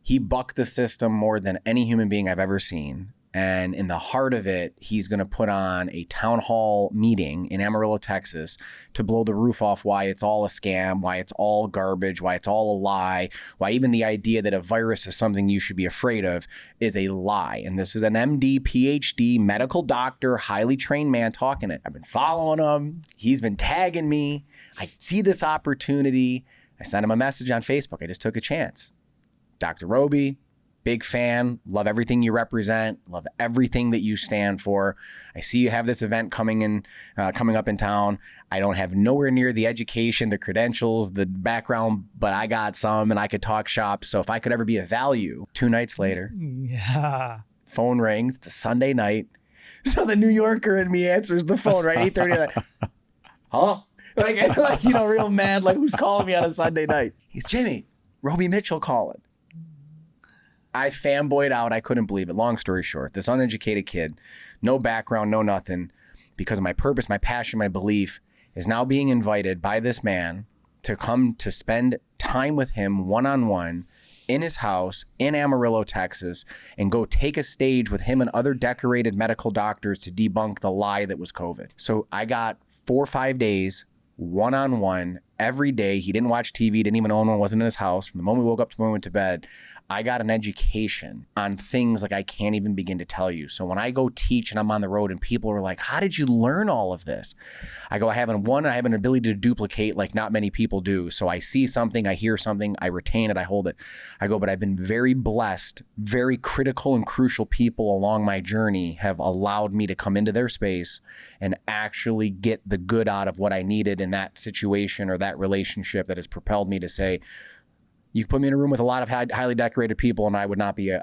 He bucked the system more than any human being I've ever seen. And in the heart of it, he's going to put on a town hall meeting in Amarillo, Texas, to blow the roof off why it's all a scam, why it's all garbage, why it's all a lie, why even the idea that a virus is something you should be afraid of is a lie. And this is an MD, PhD, medical doctor, highly trained man talking it. I've been following him. He's been tagging me. I see this opportunity. I sent him a message on Facebook. I just took a chance. Dr. Roby, big fan, love everything you represent, love everything that you stand for. I see you have this event coming up in town. I don't have nowhere near the education, the credentials, the background, but I got some and I could talk shop. So if I could ever be of value, 2 nights later, phone rings. It's a Sunday night. So the New Yorker in me answers the phone, right? 8:30. Huh? Like, real mad, like who's calling me on a Sunday night? He's Jimmy, Roby Mitchell calling. I fanboyed out. I couldn't believe it. Long story short, this uneducated kid, no background, no nothing, because of my purpose, my passion, my belief, is now being invited by this man to come to spend time with him one-on-one in his house in Amarillo, Texas, and go take a stage with him and other decorated medical doctors to debunk the lie that was COVID. So I got 4 or 5 days one-on-one every day. He didn't watch TV, didn't even own one, wasn't in his house. From the moment we woke up to the moment we went to bed, I got an education on things like I can't even begin to tell you. So when I go teach and I'm on the road and people are like, how did you learn all of this? I go, I have an ability to duplicate like not many people do. So I see something, I hear something, I retain it, I hold it. I go, but I've been very blessed. Very critical and crucial people along my journey have allowed me to come into their space and actually get the good out of what I needed in that situation or that relationship that has propelled me to say, you put me in a room with a lot of highly decorated people, and I would not be out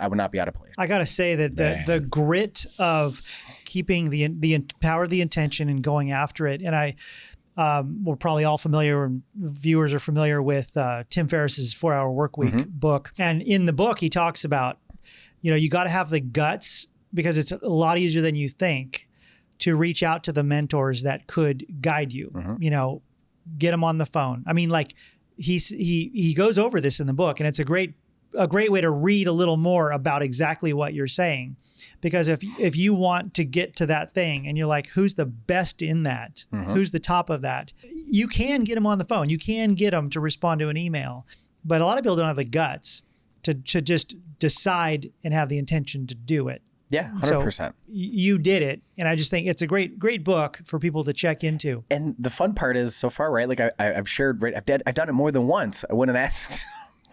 of place. I gotta say that the grit of keeping the power of the intention and going after it, and we're probably all familiar, and viewers are familiar with Tim Ferriss's 4-Hour Workweek book, and in the book he talks about, you got to have the guts, because it's a lot easier than you think to reach out to the mentors that could guide you. Get them on the phone. I mean, like. He goes over this in the book, and it's a great way to read a little more about exactly what you're saying, because if you want to get to that thing and you're like, who's the best in that, who's the top of that, you can get them on the phone, you can get them to respond to an email, but a lot of people don't have the guts to just decide and have the intention to do it. Yeah, 100%. So you did it, and I just think it's a great book for people to check into. And the fun part is, so far, right? Like I've shared, right? I've done it more than once. I went and asked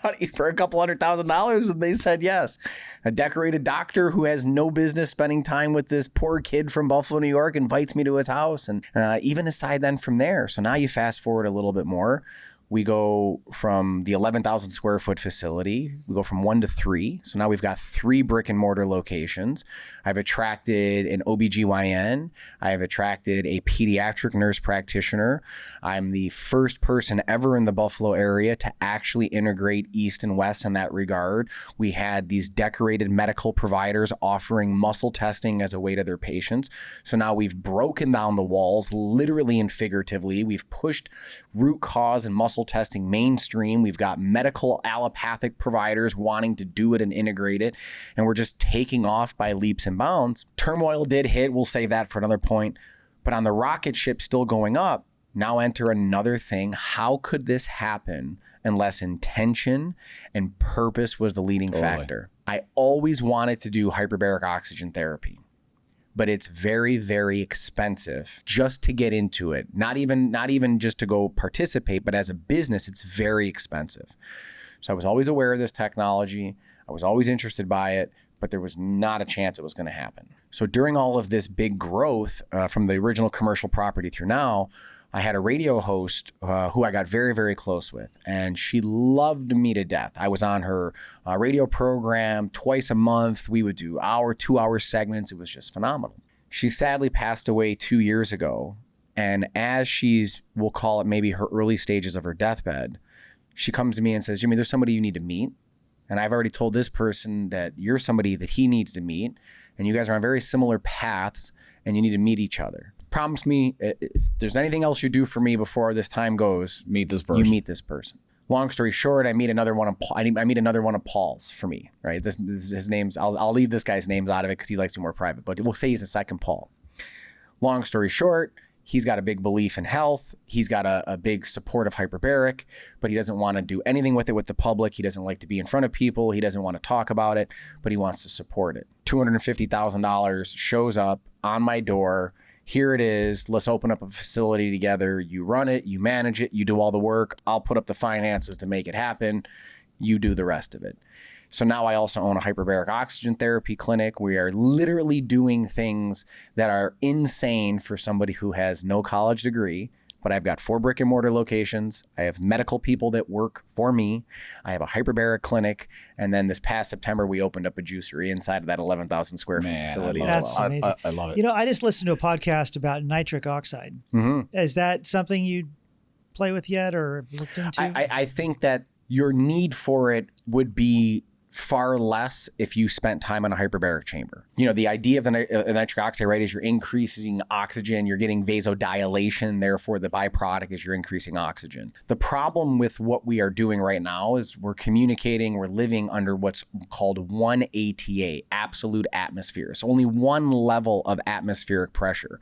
money for a couple $100,000, and they said yes. A decorated doctor who has no business spending time with this poor kid from Buffalo, New York, invites me to his house, and even aside then from there. So now you fast forward a little bit more. We go from the 11,000 square foot facility, we go from 1 to 3. So now we've got 3 brick and mortar locations. I've attracted an OBGYN. I have attracted a pediatric nurse practitioner. I'm the first person ever in the Buffalo area to actually integrate East and West in that regard. We had these decorated medical providers offering muscle testing as a way to their patients. So now we've broken down the walls, literally and figuratively. We've pushed root cause and muscle testing mainstream. We've got medical allopathic providers wanting to do it and integrate it. And we're just taking off by leaps and bounds. Turmoil did hit. We'll save that for another point. But on the rocket ship still going up, now enter another thing. How could this happen unless intention and purpose was the leading factor? I always wanted to do hyperbaric oxygen therapy, but it's very, very expensive just to get into it. Not even just to go participate, but as a business, it's very expensive. So I was always aware of this technology. I was always interested by it, but there was not a chance it was going to happen. So during all of this big growth from the original commercial property through now, I had a radio host who I got very, very close with, and she loved me to death. I was on her radio program twice a month. We would do 2-hour segments. It was just phenomenal. She sadly passed away 2 years ago. And as she's, we'll call it maybe her early stages of her deathbed, she comes to me and says, Jimmy, there's somebody you need to meet. And I've already told this person that you're somebody that he needs to meet. And you guys are on very similar paths and you need to meet each other. Promise me, if there's anything else you do for me before this time goes, meet this person. You meet this person. Long story short, I meet another one of Paul's for me, right? This his name's, I'll leave this guy's names out of it because he likes to be more private, but we'll say he's a second Paul. Long story short, he's got a big belief in health. He's got a big support of hyperbaric, but he doesn't want to do anything with it with the public. He doesn't like to be in front of people. He doesn't want to talk about it, but he wants to support it. $250,000 shows up on my door. Here it is. Let's open up a facility together. You run it, you manage it, you do all the work. I'll put up the finances to make it happen. You do the rest of it. So now I also own a hyperbaric oxygen therapy clinic. We are literally doing things that are insane for somebody who has no college degree, but I've got 4 brick and mortar locations. I have medical people that work for me. I have a hyperbaric clinic. And then this past September, we opened up a juicery inside of that 11,000 square foot facility as That's well. amazing. I love it. You know, I just listened to a podcast about nitric oxide. Mm-hmm. Is that something you play with yet or looked into? I think that your need for it would be far less if you spent time in a hyperbaric chamber. You know, the idea of the nitric oxide, right, is you're increasing oxygen, you're getting vasodilation, therefore the byproduct is you're increasing oxygen. The problem with what we are doing right now is we're living under what's called 1 ATA, absolute atmosphere. So only one level of atmospheric pressure,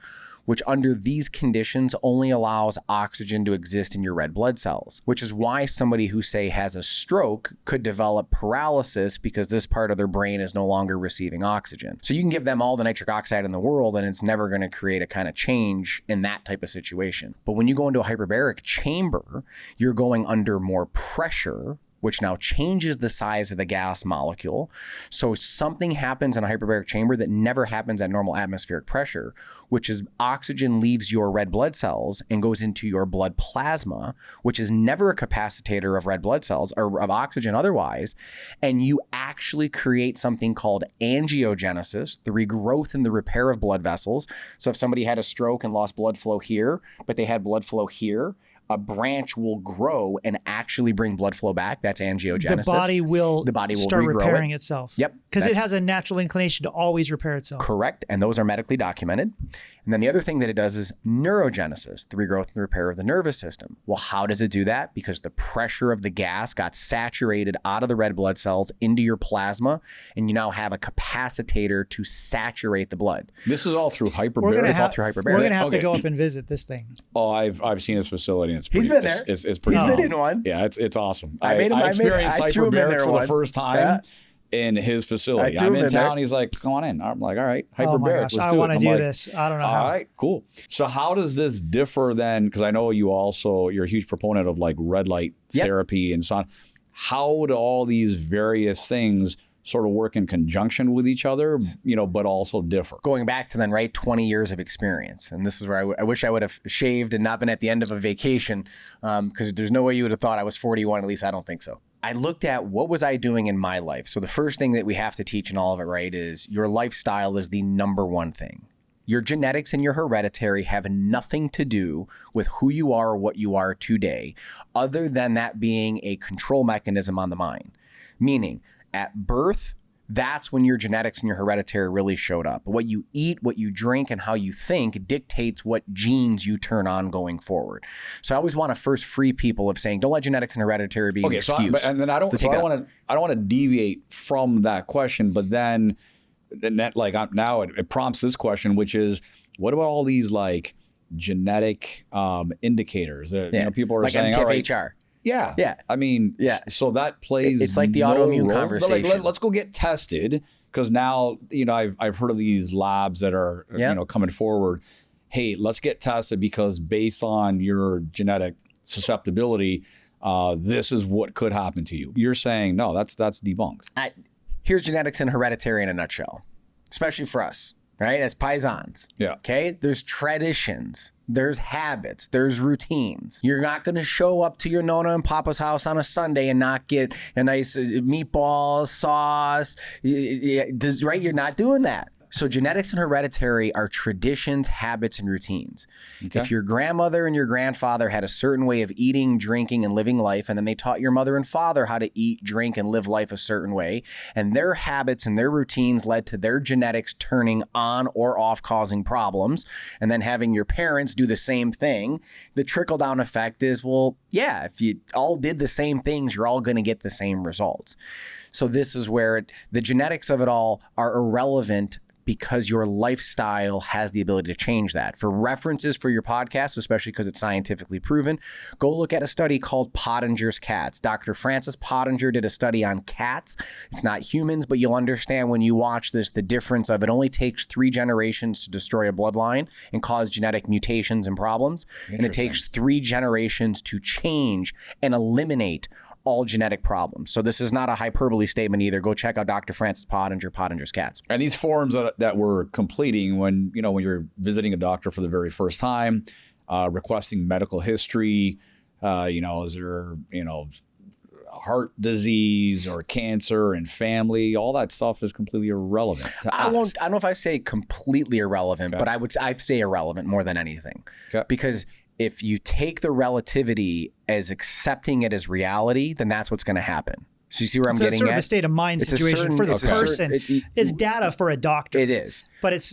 which under these conditions only allows oxygen to exist in your red blood cells, which is why somebody who, say, has a stroke could develop paralysis because this part of their brain is no longer receiving oxygen. So you can give them all the nitric oxide in the world and it's never going to create a kind of change in that type of situation. But when you go into a hyperbaric chamber, you're going under more pressure, which now changes the size of the gas molecule. So something happens in a hyperbaric chamber that never happens at normal atmospheric pressure, which is oxygen leaves your red blood cells and goes into your blood plasma, which is never a capacitator of red blood cells or of oxygen otherwise. And you actually create something called angiogenesis, the regrowth and the repair of blood vessels. So if somebody had a stroke and lost blood flow here, but they had blood flow here, a branch will grow and actually bring blood flow back. That's angiogenesis. The body will start repairing itself. Yep. Because it has a natural inclination to always repair itself. Correct. And those are medically documented. And then the other thing that it does is neurogenesis, the regrowth and repair of the nervous system. Well, how does it do that? Because the pressure of the gas got saturated out of the red blood cells into your plasma, and you now have a capacitator to saturate the blood. This is all through hyperbaric. It's all through hyperbaric. We're going to have to go up and visit this thing. Oh, I've seen his facility. And it's He's pretty, been there. It's pretty. He's been in one. Yeah, it's awesome. I experienced threw him in hyperbaric there for the first time in his facility. I'm in town. He's like, come on in. I'm like, all right, hyperbaric. Oh my gosh, let's I do want it. to do I'm like, this. I don't know all how. right, cool. So how does this differ then? Because I know you're a huge proponent of like red light therapy and so on. How do all these various things sort of work in conjunction with each other, but also differ? Going back to then, right, 20 years of experience. And this is where I wish I would have shaved and not been at the end of a vacation, because there's no way you would have thought I was 41. At least I don't think so. I looked at what was I doing in my life. So the first thing that we have to teach in all of it, right, is your lifestyle is the number one thing. Your genetics and your hereditary have nothing to do with who you are or what you are today, other than that being a control mechanism on the mind. Meaning, at birth, that's when your genetics and your hereditary really showed up. What you eat, what you drink, and how you think dictates what genes you turn on going forward. So I always want to first free people of saying, don't let genetics and hereditary be an excuse. And then I don't want to deviate from that question, but then that, like, now it prompts this question, which is, what about all these like genetic indicators that people are like saying, MTHFR. All right, yeah. Yeah. I mean, so that plays. It's like the autoimmune role. conversation. Let's go get tested, because now, I've heard of these labs that are, coming forward. Hey, let's get tested because based on your genetic susceptibility, this is what could happen to you. You're saying, no, that's debunked. Here's genetics and hereditary in a nutshell, especially for us, right? As paisans. Yeah. Okay. There's traditions, there's habits, there's routines. You're not going to show up to your Nona and Papa's house on a Sunday and not get a nice meatball sauce, right? You're not doing that. So genetics and hereditary are traditions, habits, and routines. Okay. If your grandmother and your grandfather had a certain way of eating, drinking, and living life, and then they taught your mother and father how to eat, drink, and live life a certain way, and their habits and their routines led to their genetics turning on or off, causing problems, and then having your parents do the same thing, the trickle-down effect is, well, yeah, if you all did the same things, you're all going to get the same results. So this is where the genetics of it all are irrelevant, because your lifestyle has the ability to change that. For references for your podcast, especially because it's scientifically proven, go look at a study called Pottinger's Cats. Dr. Francis Pottinger did a study on cats. It's not humans, but you'll understand when you watch this, the difference of it only takes 3 generations to destroy a bloodline and cause genetic mutations and problems. And it takes 3 generations to change and eliminate all genetic problems. So this is not a hyperbole statement either. Go check out Dr. Francis Pottinger, Pottinger's Cats. And these forms that we're completing when you're visiting a doctor for the very first time, requesting medical history, is there, heart disease or cancer and family, all that stuff is completely irrelevant to I us. don't know if I say completely irrelevant, but I'd say irrelevant more than anything. Okay. Because if you take the relativity as accepting it as reality, then that's what's going to happen. So you see where I'm getting sort at? of a state of mind situation for the person. It's data for a doctor. It is. But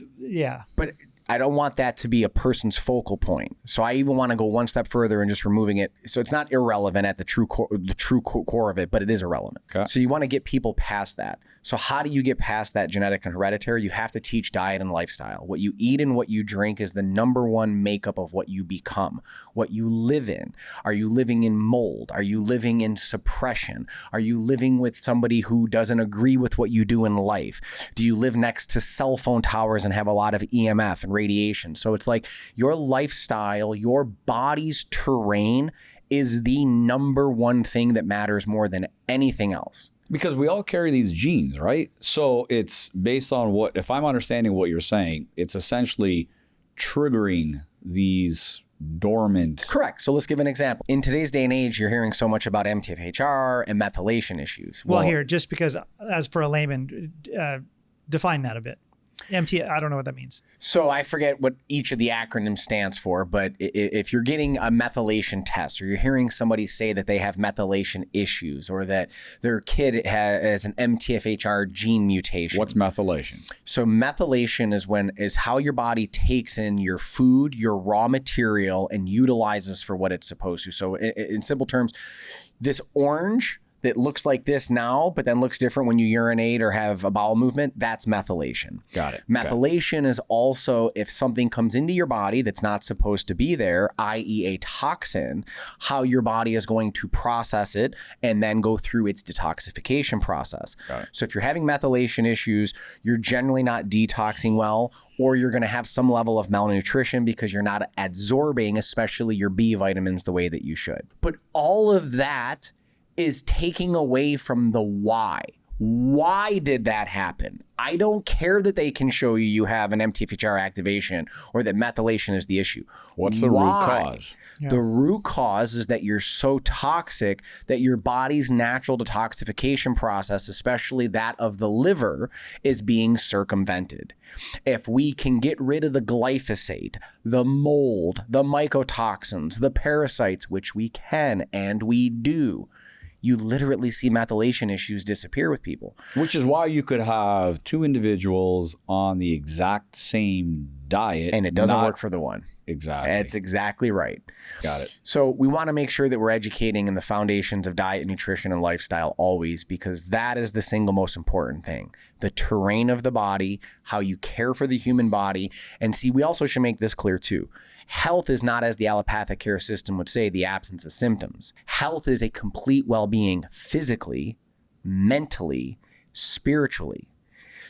But I don't want that to be a person's focal point. So I even want to go one step further and just removing it. So it's not irrelevant at the true core of it, but it is irrelevant. Okay. So you want to get people past that. So how do you get past that genetic and hereditary? You have to teach diet and lifestyle. What you eat and what you drink is the number one makeup of what you become, what you live in. Are you living in mold? Are you living in suppression? Are you living with somebody who doesn't agree with what you do in life? Do you live next to cell phone towers and have a lot of EMF and radiation? So it's like your lifestyle, your body's terrain is the number one thing that matters more than anything else. Because we all carry these genes, right? So it's based on what, if I'm understanding what you're saying, it's essentially triggering these dormant. Correct. So let's give an example. In today's day and age, you're hearing so much about MTHFR and methylation issues. Well, here, just because as for a layman, define that a bit. I don't know what that means. So I forget what each of the acronyms stands for, but if you're getting a methylation test or you're hearing somebody say that they have methylation issues or that their kid has an MTHFR gene mutation. What's methylation? So methylation is how your body takes in your food, your raw material, and utilizes for what it's supposed to. So in simple terms, this orange that looks like this now, but then looks different when you urinate or have a bowel movement, that's methylation. Got it. Methylation is also if something comes into your body that's not supposed to be there, i.e. a toxin, how your body is going to process it and then go through its detoxification process. Got it. So if you're having methylation issues, you're generally not detoxing well, or you're going to have some level of malnutrition because you're not absorbing, especially your B vitamins, the way that you should. But all of that is taking away from the why. Why did that happen? I don't care that they can show you have an MTHFR activation or that methylation is the issue. What's the root cause? Yeah. The root cause is that you're so toxic that your body's natural detoxification process, especially that of the liver, is being circumvented. If we can get rid of the glyphosate, the mold, the mycotoxins, the parasites, which we can and we do, you literally see methylation issues disappear with people. Which is why you could have 2 individuals on the exact same diet. And it doesn't work for the one. Exactly. That's exactly right. Got it. So we want to make sure that we're educating in the foundations of diet, nutrition, and lifestyle always, because that is the single most important thing. The terrain of the body, how you care for the human body. And see, we also should make this clear too. Health is not, as the allopathic care system would say, the absence of symptoms. Health is a complete well-being physically, mentally, spiritually.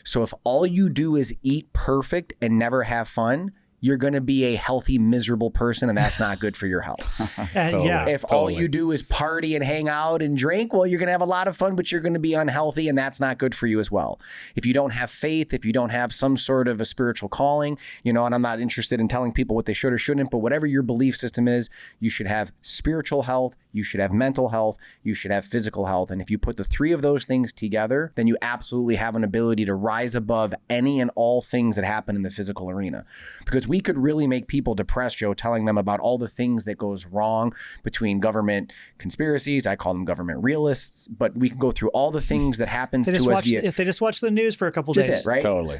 So if all you do is eat perfect and never have fun, you're going to be a healthy, miserable person, and that's not good for your health. Totally. Yeah. If all you do is party and hang out and drink, well, you're going to have a lot of fun, but you're going to be unhealthy, and that's not good for you as well. If you don't have faith, if you don't have some sort of a spiritual calling, and I'm not interested in telling people what they should or shouldn't, but whatever your belief system is, you should have spiritual health, you should have mental health, you should have physical health. And if you put the three of those things together, then you absolutely have an ability to rise above any and all things that happen in the physical arena. Because we could really make people depressed, Joe, telling them about all the things that goes wrong between government conspiracies. I call them government realists, but we can go through all the things that happens to us if they just watch the news for a couple just days. it, right? Totally.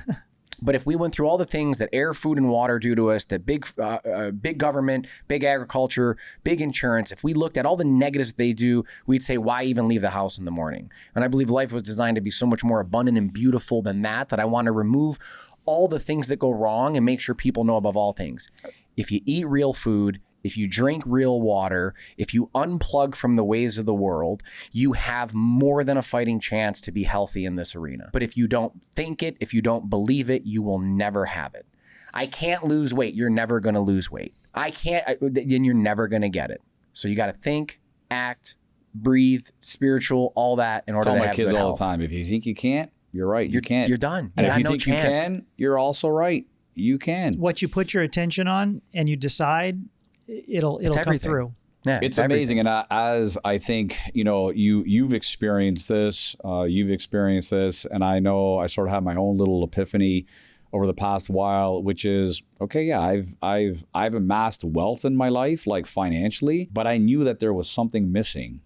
But if we went through all the things that air, food, and water do to us, that big government, big agriculture, big insurance, if we looked at all the negatives they do, we'd say, why even leave the house in the morning? And I believe life was designed to be so much more abundant and beautiful than that I want to remove all the things that go wrong and make sure people know above all things. If you eat real food, if you drink real water, if you unplug from the ways of the world, you have more than a fighting chance to be healthy in this arena. But if you don't think it, if you don't believe it, you will never have it. I can't lose weight. You're never going to lose weight. Then you're never going to get it. So you got to think, act, breathe, spiritual, all that in order Tell to my have kids good all health. the time, if you think you can't, you're right. You can't. You're done. And You if got you no think chance. you can, you're also right. You can. What you put your attention on and you decide, it'll come everything. through. Yeah, It's everything. amazing. And as I think, you've experienced this, and I know I sort of had my own little epiphany over the past while, which is, okay, yeah, I've amassed wealth in my life, like financially, but I knew that there was something missing.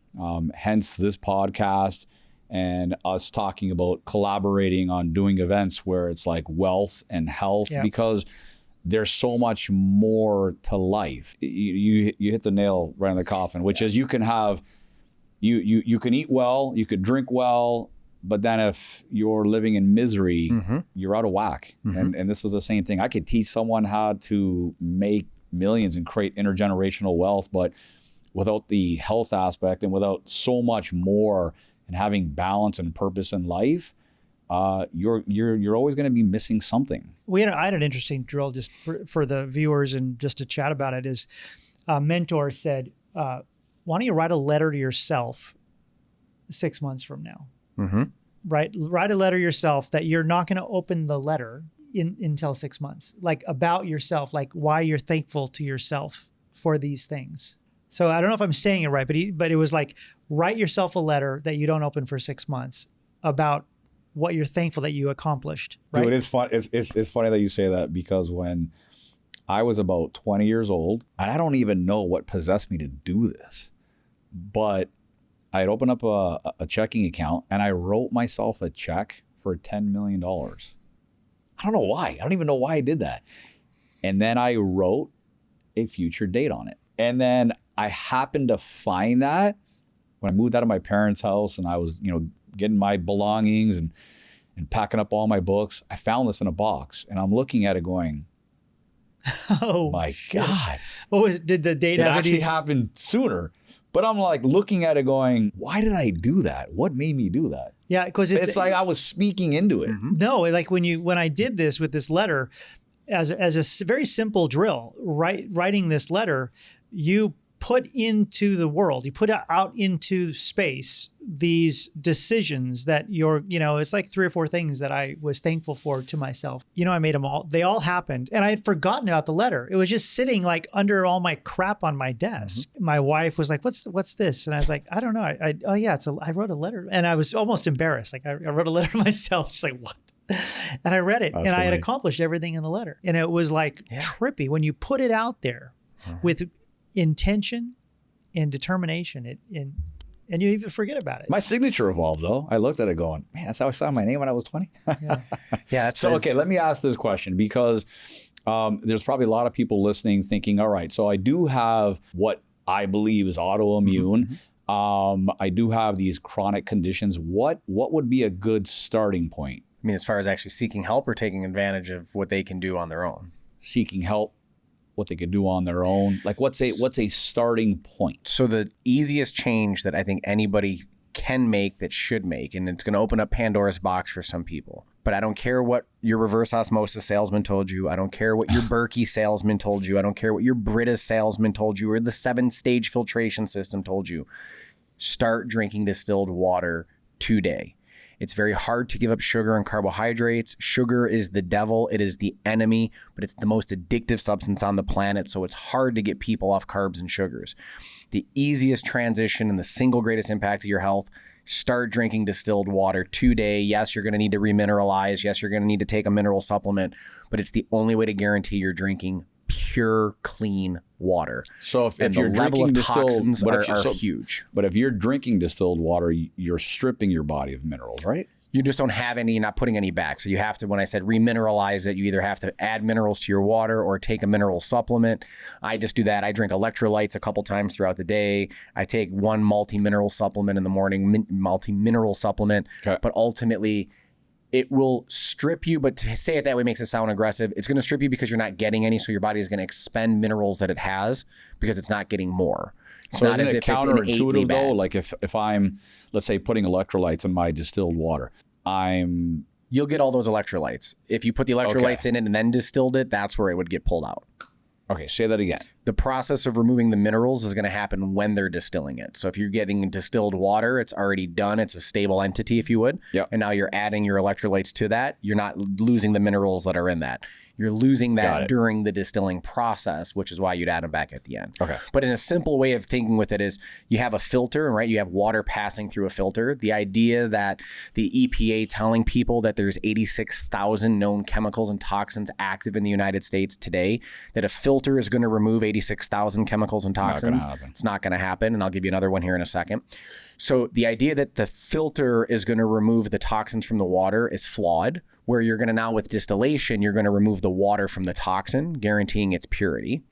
Hence this podcast and us talking about collaborating on doing events where it's like wealth and health, because there's so much more to life. You hit the nail right on the coffin, which is you can have, you can eat well, you could drink well, but then if you're living in misery, you're out of whack. And this is the same thing. I could teach someone how to make millions and create intergenerational wealth, but without the health aspect and without so much more and having balance and purpose in life, you're always going to be missing something. I had an interesting drill just for the viewers and just to chat about it. Is a mentor said, why don't you write a letter to yourself 6 months from now? Write a letter yourself that you're not going to open the letter until 6 months, like about yourself, like why you're thankful to yourself for these things. So I don't know if I'm saying it right, but it was like, write yourself a letter that you don't open for 6 months about what you're thankful that you accomplished. Right? Dude, it's fun. It's funny that you say that, because when I was about 20 years old, and I don't even know what possessed me to do this, but I had opened up a checking account and I wrote myself a check for $10 million. I don't know why. I don't even know why I did that. And then I wrote a future date on it. And then I happened to find that when I moved out of my parents' house and I was, getting my belongings and packing up all my books. I found this in a box and I'm looking at it going, oh my shit. God. Did the date It have actually any? happened sooner. But I'm like looking at it going, why did I do that? What made me do that? Yeah, because It's like I was speaking into it. No, like when I did this with this letter, as a very simple drill, writing this letter, you put into the world, you put out into space these decisions that it's like 3 or 4 things that I was thankful for to myself. I made them all. They all happened. And I had forgotten about the letter. It was just sitting like under all my crap on my desk. My wife was like, what's this? And I was like, I don't know. I wrote a letter. And I was almost embarrassed. Like I wrote a letter to myself. She's like, what? And I read it. That's and I had funny. accomplished everything in the letter. And it was like trippy. When you put it out there with intention and determination, and you even forget about it. My signature evolved though. I looked at it going, man, that's how I signed my name when I was 20. Yeah. So, okay, let me ask this question, because there's probably a lot of people listening thinking, all right, so I do have what I believe is autoimmune. I do have these chronic conditions. What would be a good starting point? I mean, as far as actually seeking help or taking advantage of what they can do on their own? Seeking help, what they could do on their own. Like what's a starting point? So the easiest change that I think anybody can make that should make, and it's going to open up Pandora's box for some people. But I don't care what your reverse osmosis salesman told you. I don't care what your Berkey salesman told you. I don't care what your Brita salesman told you or the 7-stage filtration system told you. Start drinking distilled water today. It's very hard to give up sugar and carbohydrates. Sugar is the devil. It is the enemy, but it's the most addictive substance on the planet. So it's hard to get people off carbs and sugars. The easiest transition and the single greatest impact to your health, start drinking distilled water today. Yes, you're going to need to remineralize. Yes, you're going to need to take a mineral supplement, but it's the only way to guarantee you're drinking pure, clean water. So if the you're level drinking of distilled, toxins are huge. But if you're drinking distilled water, you're stripping your body of minerals, right? You just don't have any, you're not putting any back. So you have to, when I said remineralize it, you either have to add minerals to your water or take a mineral supplement. I just do that. I drink electrolytes a couple times throughout the day. I take one multi-mineral supplement in the morning, multi-mineral supplement. Okay. But ultimately, it will strip you, but to say it that way makes it sound aggressive. It's going to strip you because you're not getting any, so your body is going to expend minerals that it has because it's not getting more. It's So not isn't as it if it's innately counterintuitive though? bad. Like if I'm, let's say, putting electrolytes in my distilled water, You'll get all those electrolytes. If you put the electrolytes in it and then distilled it, that's where it would get pulled out. Okay, say that again. The process of removing the minerals is going to happen when they're distilling it. So if you're getting distilled water, it's already done. It's a stable entity, if you would. Yep. And now you're adding your electrolytes to that. You're not losing the minerals that are in that. You're losing that during the distilling process, which is why you'd add them back at the end. Okay. But in a simple way of thinking with it is you have a filter, right? You have water passing through a filter. The idea that the EPA telling people that there's 86,000 known chemicals and toxins active in the United States today, that a filter is going to remove 86,000 chemicals and toxins. It's not going to happen. And I'll give you another one here in a second. So the idea that the filter is going to remove the toxins from the water is flawed, where you're going to now with distillation, you're going to remove the water from the toxin, guaranteeing its purity.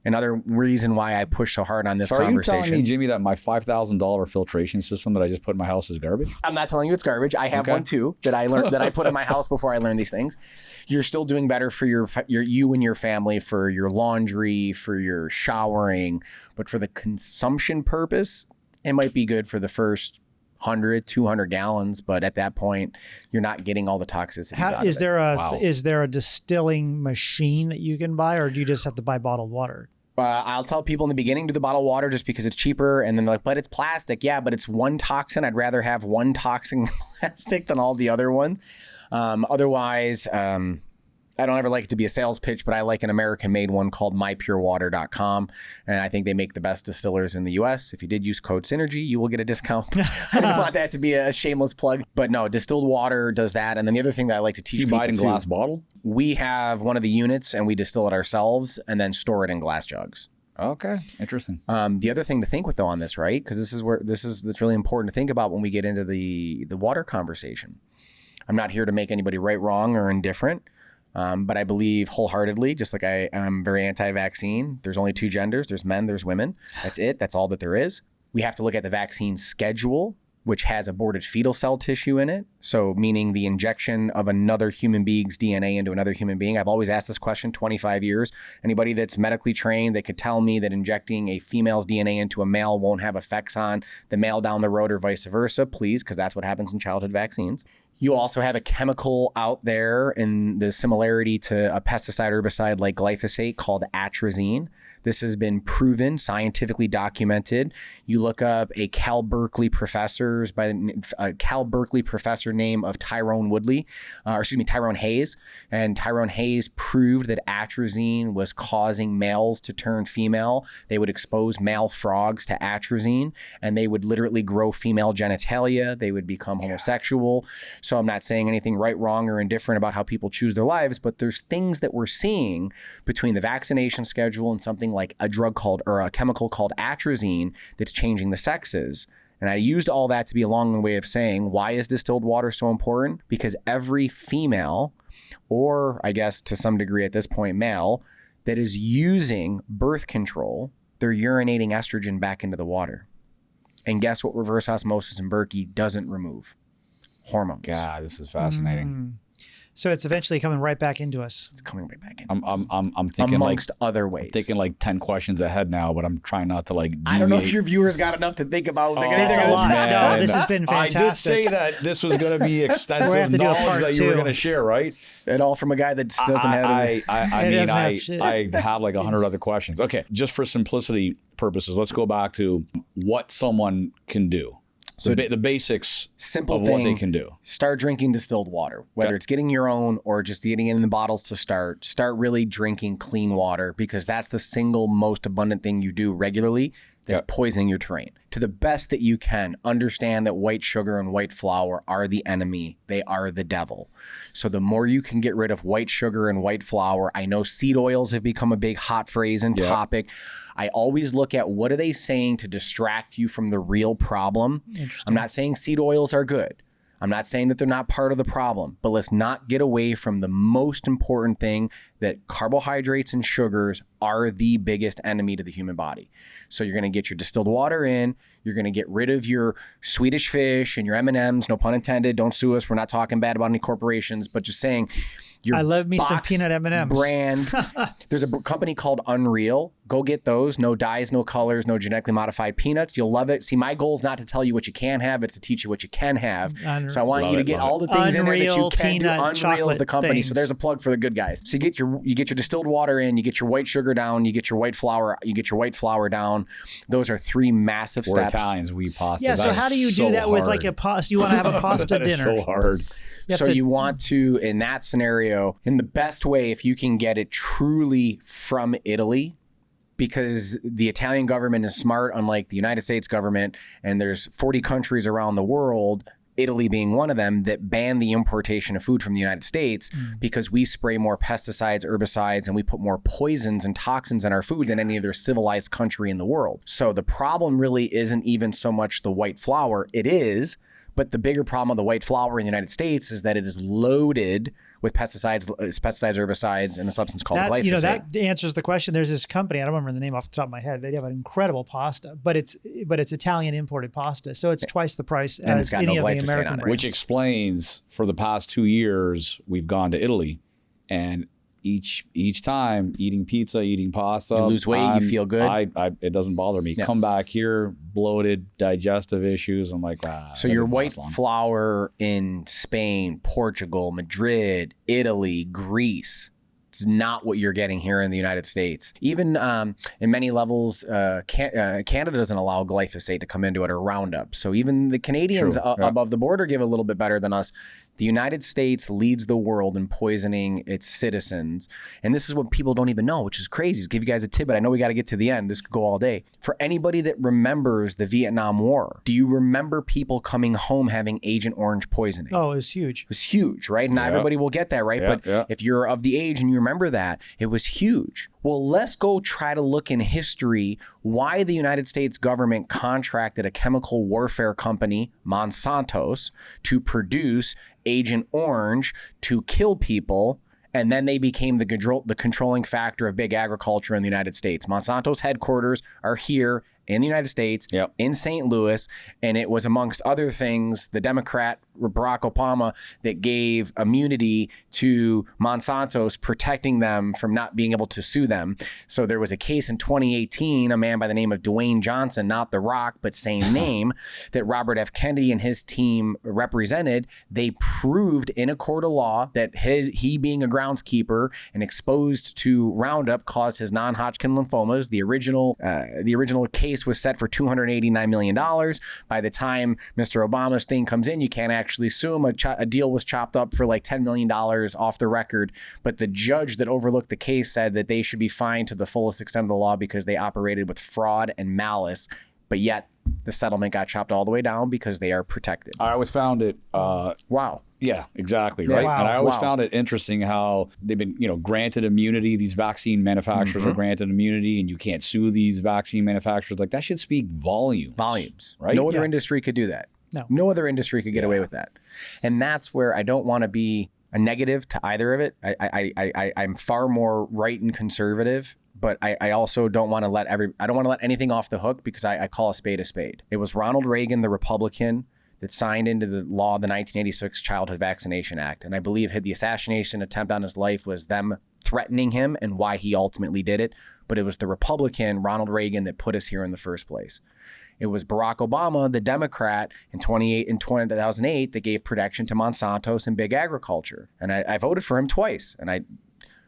Another reason why I push so hard on this conversation. Are you telling me, Jimmy, that my $5,000 filtration system that I just put in my house is garbage? I'm not telling you it's garbage. I have one too that I learned that I put in my house before I learned these things. You're still doing better for you and your family, for your laundry, for your showering, but for the consumption purpose, it might be good for the first 100, 200 gallons, but at that point, you're not getting all the toxicities out of it. Is there a distilling machine that you can buy, or do you just have to buy bottled water? I'll tell people in the beginning, do the bottled water just because it's cheaper. And then they're like, but it's plastic. Yeah, but it's one toxin. I'd rather have one toxin plastic than all the other ones. Otherwise, I don't ever like it to be a sales pitch, but I like an American-made one called mypurewater.com. And I think they make the best distillers in the U.S. If you did use code Synergy, you will get a discount. I don't want that to be a shameless plug. But no, distilled water does that. And then the other thing that I like to teach people, you buy it in glass bottle? We have one of the units and we distill it ourselves and then store it in glass jugs. Okay, interesting. The other thing to think with though on this, right? Because that's really important to think about when we get into the water conversation. I'm not here to make anybody right, wrong, or indifferent. But I believe wholeheartedly, just like I am very anti-vaccine, there's only two genders. There's men, there's women. That's it. That's all that there is. We have to look at the vaccine schedule, which has aborted fetal cell tissue in it. So meaning the injection of another human being's DNA into another human being. I've always asked this question, 25 years. Anybody that's medically trained that could tell me that injecting a female's DNA into a male won't have effects on the male down the road or vice versa, please, because that's what happens in childhood vaccines. You also have a chemical out there in the similarity to a pesticide herbicide like glyphosate called atrazine. This has been proven, scientifically documented. You look up a Cal Berkeley professor name of Tyrone Hayes, and Tyrone Hayes proved that atrazine was causing males to turn female. They would expose male frogs to atrazine, and they would literally grow female genitalia. They would become homosexual. So I'm not saying anything right, wrong, or indifferent about how people choose their lives, but there's things that we're seeing between the vaccination schedule and something like a chemical called atrazine that's changing the sexes. And I used all that to be a long way of saying, why is distilled water so important? Because every female, or I guess to some degree at this point male, that is using birth control, they're urinating estrogen back into the water. And guess what reverse osmosis and Berkey doesn't remove? Hormones. God, this is fascinating. So it's eventually coming right back into us. It's coming right back in. I'm thinking amongst other ways. thinking like 10 questions ahead now, but I'm trying not to like deviate. I don't know if your viewers got enough to think about. They're It's a lot. No, this has been I did fantastic. say that this was going to be We're gonna extensive have to do a knowledge part that you were two. going to share, right? And all from a guy that just doesn't have. I It mean, doesn't have shit. I have like 100 other questions. Okay, just for simplicity purposes, let's go back to what someone can do. So the basics Simple of thing, what they can do. Start drinking distilled water, whether it's getting your own or just getting it in the bottles to start. Start really drinking clean water, because that's the single most abundant thing you do regularly that's poisoning your terrain. To the best that you can, understand that white sugar and white flour are the enemy. They are the devil. So the more you can get rid of white sugar and white flour, I know seed oils have become a big hot phrase and topic. I always look at what are they saying to distract you from the real problem. I'm not saying seed oils are good. I'm not saying that they're not part of the problem, but let's not get away from the most important thing, that carbohydrates and sugars are the biggest enemy to the human body. So you're going to get your distilled water in, you're going to get rid of your Swedish fish and your M&Ms, no pun intended. Don't sue us. We're not talking bad about any corporations, but just saying your I love me some box peanut M&Ms. brand. There's a company called Unreal. Go get those. No dyes, no colors, no genetically modified peanuts. You'll love it. See, my goal is not to tell you what you can't have. It's to teach you what you can have. So I want you to get all the things in there that you Unreal can do. peanut Unreal is the company. things. So there's a plug for the good guys. So you get your distilled water in, you get your white sugar down, you get your white flour down. Those are three massive We're steps. Italians, we pasta. Yeah, so That's how do you so do that with hard. like a pasta? You want to have a pasta That is dinner. so hard. You want to, in that scenario, in the best way, if you can get it truly from Italy, because the Italian government is smart, unlike the United States government, and there's 40 countries around the world, Italy being one of them, that ban the importation of food from the United States because we spray more pesticides, herbicides, and we put more poisons and toxins in our food than any other civilized country in the world. So the problem really isn't even so much the white flour. It is, but the bigger problem of the white flour in the United States is that it is loaded with pesticides, herbicides, and a substance called glyphosate. That answers the question. There's this company, I don't remember the name off the top of my head. They have an incredible pasta, but it's Italian imported pasta, so it's twice the price And it's as got any no of the glyphosate American on it. brands. Which explains for the past 2 years we've gone to Italy, and each time eating pizza, eating pasta, You lose weight, you feel good. It doesn't bother me. Come back here, bloated, digestive issues. I'm like, So your white flour in Spain, Portugal, Madrid, Italy, Greece, it's not what you're getting here in the United States. Even in many levels, Canada doesn't allow glyphosate to come into it, or Roundup. So even the Canadians above the border give a little bit better than us. The United States leads the world in poisoning its citizens. And this is what people don't even know, which is crazy. I'll give you guys a tidbit. I know we got to get to the end. This could go all day. For anybody that remembers the Vietnam War, do you remember people coming home having Agent Orange poisoning? Oh, it was huge. It was huge, right? Not everybody will get that, right? But if you're of the age and you remember that, it was huge. Well, let's go try to look in history why the United States government contracted a chemical warfare company, Monsanto's, to produce Agent Orange to kill people, and then they became the controlling factor of big agriculture in the United States. Monsanto's headquarters are here in the United States, in St. Louis, and it was, amongst other things, the Democrat Barack Obama that gave immunity to Monsanto's, protecting them from not being able to sue them. So there was a case in 2018, a man by the name of Dwayne Johnson, not The Rock, but same name, that Robert F. Kennedy and his team represented. They proved in a court of law that he being a groundskeeper and exposed to Roundup caused his non-Hodgkin lymphomas. The original case was set for $289 million. By the time Mr. Obama's thing comes in, you can't actually sue him. A deal was chopped up for like $10 million off the record. But the judge that overlooked the case said that they should be fined to the fullest extent of the law because they operated with fraud and malice. But yet the settlement got chopped all the way down because they are protected. I always found it. Wow. Yeah, exactly. Right. Wow. And I always found it interesting how they've been, granted immunity. These vaccine manufacturers are granted immunity, and you can't sue these vaccine manufacturers. Like, that should speak volumes. Right. No other industry could do that. No other industry could get away with that. And that's where I don't want to be a negative to either of it. I'm far more right and conservative, but I also don't want to let anything off the hook, because I call a spade a spade. It was Ronald Reagan, the Republican, that signed into the law the 1986 Childhood Vaccination Act. And I believe the assassination attempt on his life was them threatening him and why he ultimately did it. But it was the Republican, Ronald Reagan, that put us here in the first place. It was Barack Obama, the Democrat, in 2008 that gave protection to Monsanto's and big agriculture. And I voted for him twice.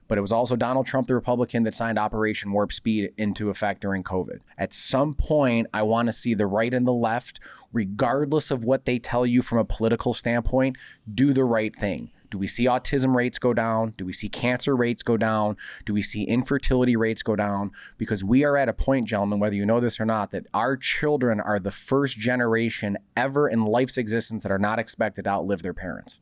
But it was also Donald Trump, the Republican, that signed Operation Warp Speed into effect during COVID. At some point, I want to see the right and the left, regardless of what they tell you from a political standpoint, do the right thing. Do we see autism rates go down? Do we see cancer rates go down? Do we see infertility rates go down? Because we are at a point, gentlemen, whether you know this or not, that our children are the first generation ever in life's existence that are not expected to outlive their parents.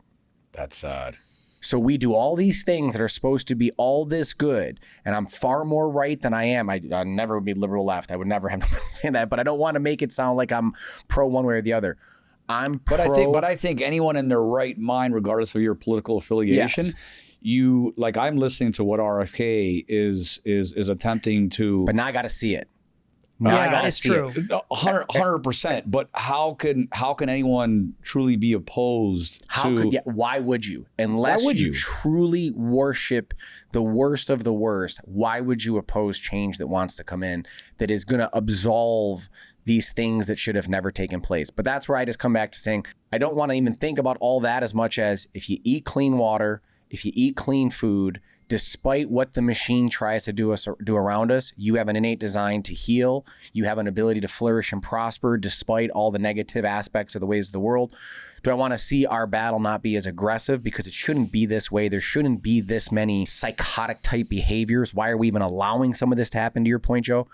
That's sad. So we do all these things that are supposed to be all this good, and I'm far more right than I am. I never would be liberal left. I would never have nobody saying that, but I don't want to make it sound like I'm pro one way or the other. But I think anyone in their right mind, regardless of your political affiliation, yes. I'm listening to what RFK is attempting to. But now I got to see it. It's true. 100%. But how can anyone truly be opposed to? Why would you? Unless you truly worship the worst of the worst, why would you oppose change that wants to come in that is going to absolve these things that should have never taken place? But that's where I just come back to saying, I don't want to even think about all that as much as if you eat clean water, if you eat clean food, despite what the machine tries to do around us, you have an innate design to heal. You have an ability to flourish and prosper despite all the negative aspects of the ways of the world. Do I want to see our battle not be as aggressive? Because it shouldn't be this way. There shouldn't be this many psychotic type behaviors. Why are we even allowing some of this to happen, to your point, Joe?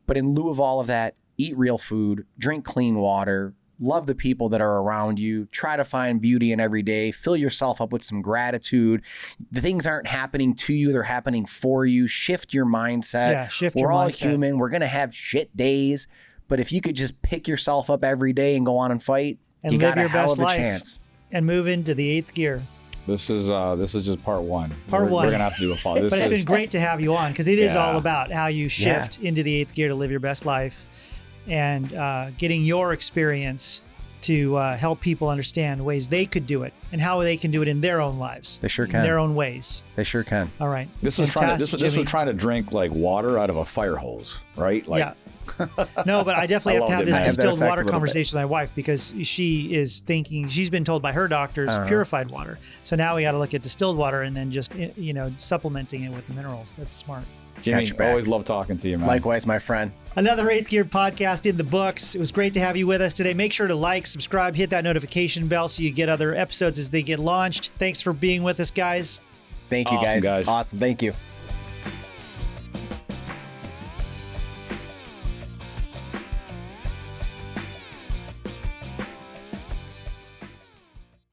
But in lieu of all of that, eat real food, drink clean water, love the people that are around you, try to find beauty in every day, fill yourself up with some gratitude. The things aren't happening to you, they're happening for you. Shift your mindset. Yeah, shift your mindset. We're all human. We're going to have shit days. But if you could just pick yourself up every day and go on and fight, and you live got a your hell best of a life chance. And move into the 8th gear. This is just part one. We're going to have to do a follow. But it's been great to have you on because it is all about how you shift into the 8th gear to live your best life and getting your experience to help people understand ways they could do it and how they can do it in their own lives. They sure can. In their own ways. They sure can. All right. This was trying to drink like water out of a fire hose, right? Like, yeah. No, but I definitely have to have this distilled water conversation with my wife because she is thinking, she's been told by her doctors purified water. So now we got to look at distilled water and then just, supplementing it with the minerals. That's smart. Jimmy, always love talking to you, man. Likewise, my friend. Another 8th Gear podcast in the books. It was great to have you with us today. Make sure to like, subscribe, hit that notification bell so you get other episodes as they get launched. Thanks for being with us, guys. Thank you, guys. Awesome. Thank you.